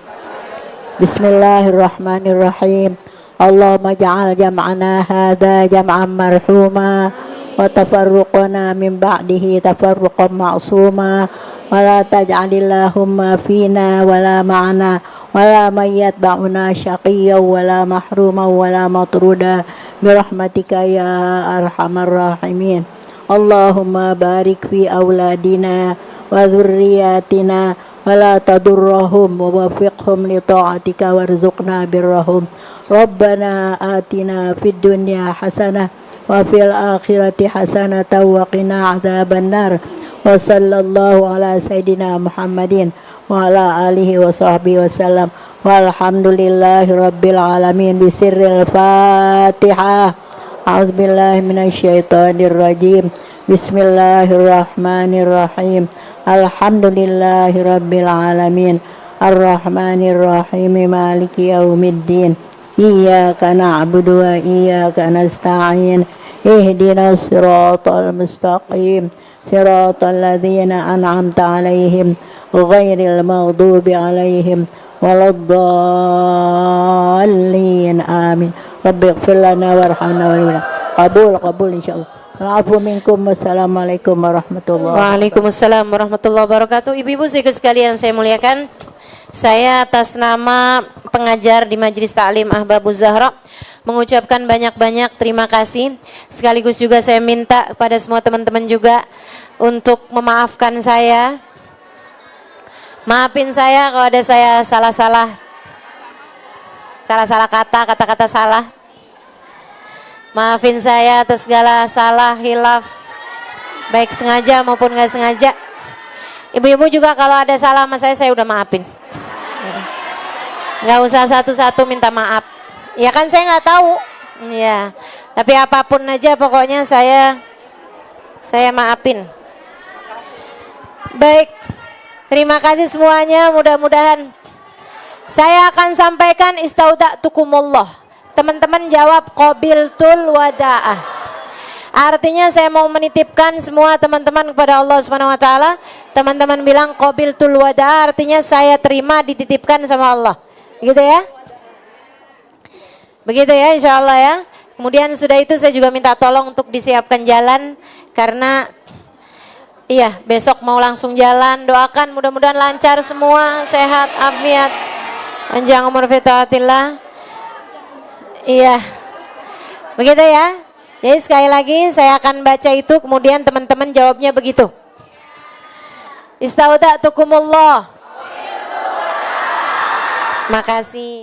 Bismillahirrahmanirrahim. Allahumma ja'al jam'ana hadha jam'an marhuma wa tafarruqana min ba'dihi tafarruqan ma'suma wa la taj'alillahumma fina wa la ma'ana wa la mayyat ba'una syaqiyya wa la mahruma wa la matruda birahmatika ya arhamar rahimin. Allahumma barik fi auladina wa dhurriyyatina wa la tadurrahum wa waffiqhum li ta'atika warzuqna birrahum. Rabbana atina fid dunya hasanah wa fil akhirati hasanah wa qina adzaban nar. Wa sallallahu ala sayidina Muhammadin wa ala alihi wa sahbihi wasallam. Walhamdulillahi rabbil alamin. Bisirril Fatihah. A'udzubillahi minasyaitonir rajim. Bismillahirrahmanirrahim. Alhamdulillahi rabbil alamin. Ar-Rahmanir Rahim. Maliki yaumiddin. Iyyaka na'budu wa iyyaka nasta'in. Ihdinas siratal mustaqim. Siratal ladzina an'amta 'alaihim ghairil maghdubi 'alaihim waladdallin. Amin. Rabbighfir lana warhamna wa qabul insyaallah. Wa'afu minkum. Wassalamualaikum warahmatullahi wabarakatuh. Waalaikumsalam warahmatullahi wabarakatuh. Ibu-ibu sekalian saya muliakan, saya atas nama pengajar di Majelis Ta'lim Ahbabuz Zahra mengucapkan banyak-banyak terima kasih. Sekaligus juga saya minta kepada semua teman-teman juga untuk memaafkan saya. Maafin saya kalau ada saya salah-salah kata-kata salah. Maafin saya atas segala salah, hilaf, baik sengaja maupun nggak sengaja. Ibu-ibu juga kalau ada salah sama saya udah maafin. Nggak usah satu-satu minta maaf. Ya kan saya nggak tahu. Ya, tapi apapun aja pokoknya saya maafin. Baik, terima kasih semuanya. Mudah-mudahan saya akan sampaikan istauda'tukumullah. Teman-teman jawab qabiltul wada'ah. Artinya saya mau menitipkan semua teman-teman kepada Allah Subhanahu wa taala. Teman-teman bilang qabiltul wada'ah artinya saya terima dititipkan sama Allah. Gitu ya? Begitu ya insyaallah ya. Kemudian sudah itu saya juga minta tolong untuk disiapkan jalan karena iya besok mau langsung jalan. Doakan mudah-mudahan lancar semua, sehat, afiat, panjang umur fi taatillah. Iya, begitu ya. Jadi sekali lagi saya akan baca itu, kemudian teman-teman jawabnya begitu. Istauda'tukumullah. Makasih.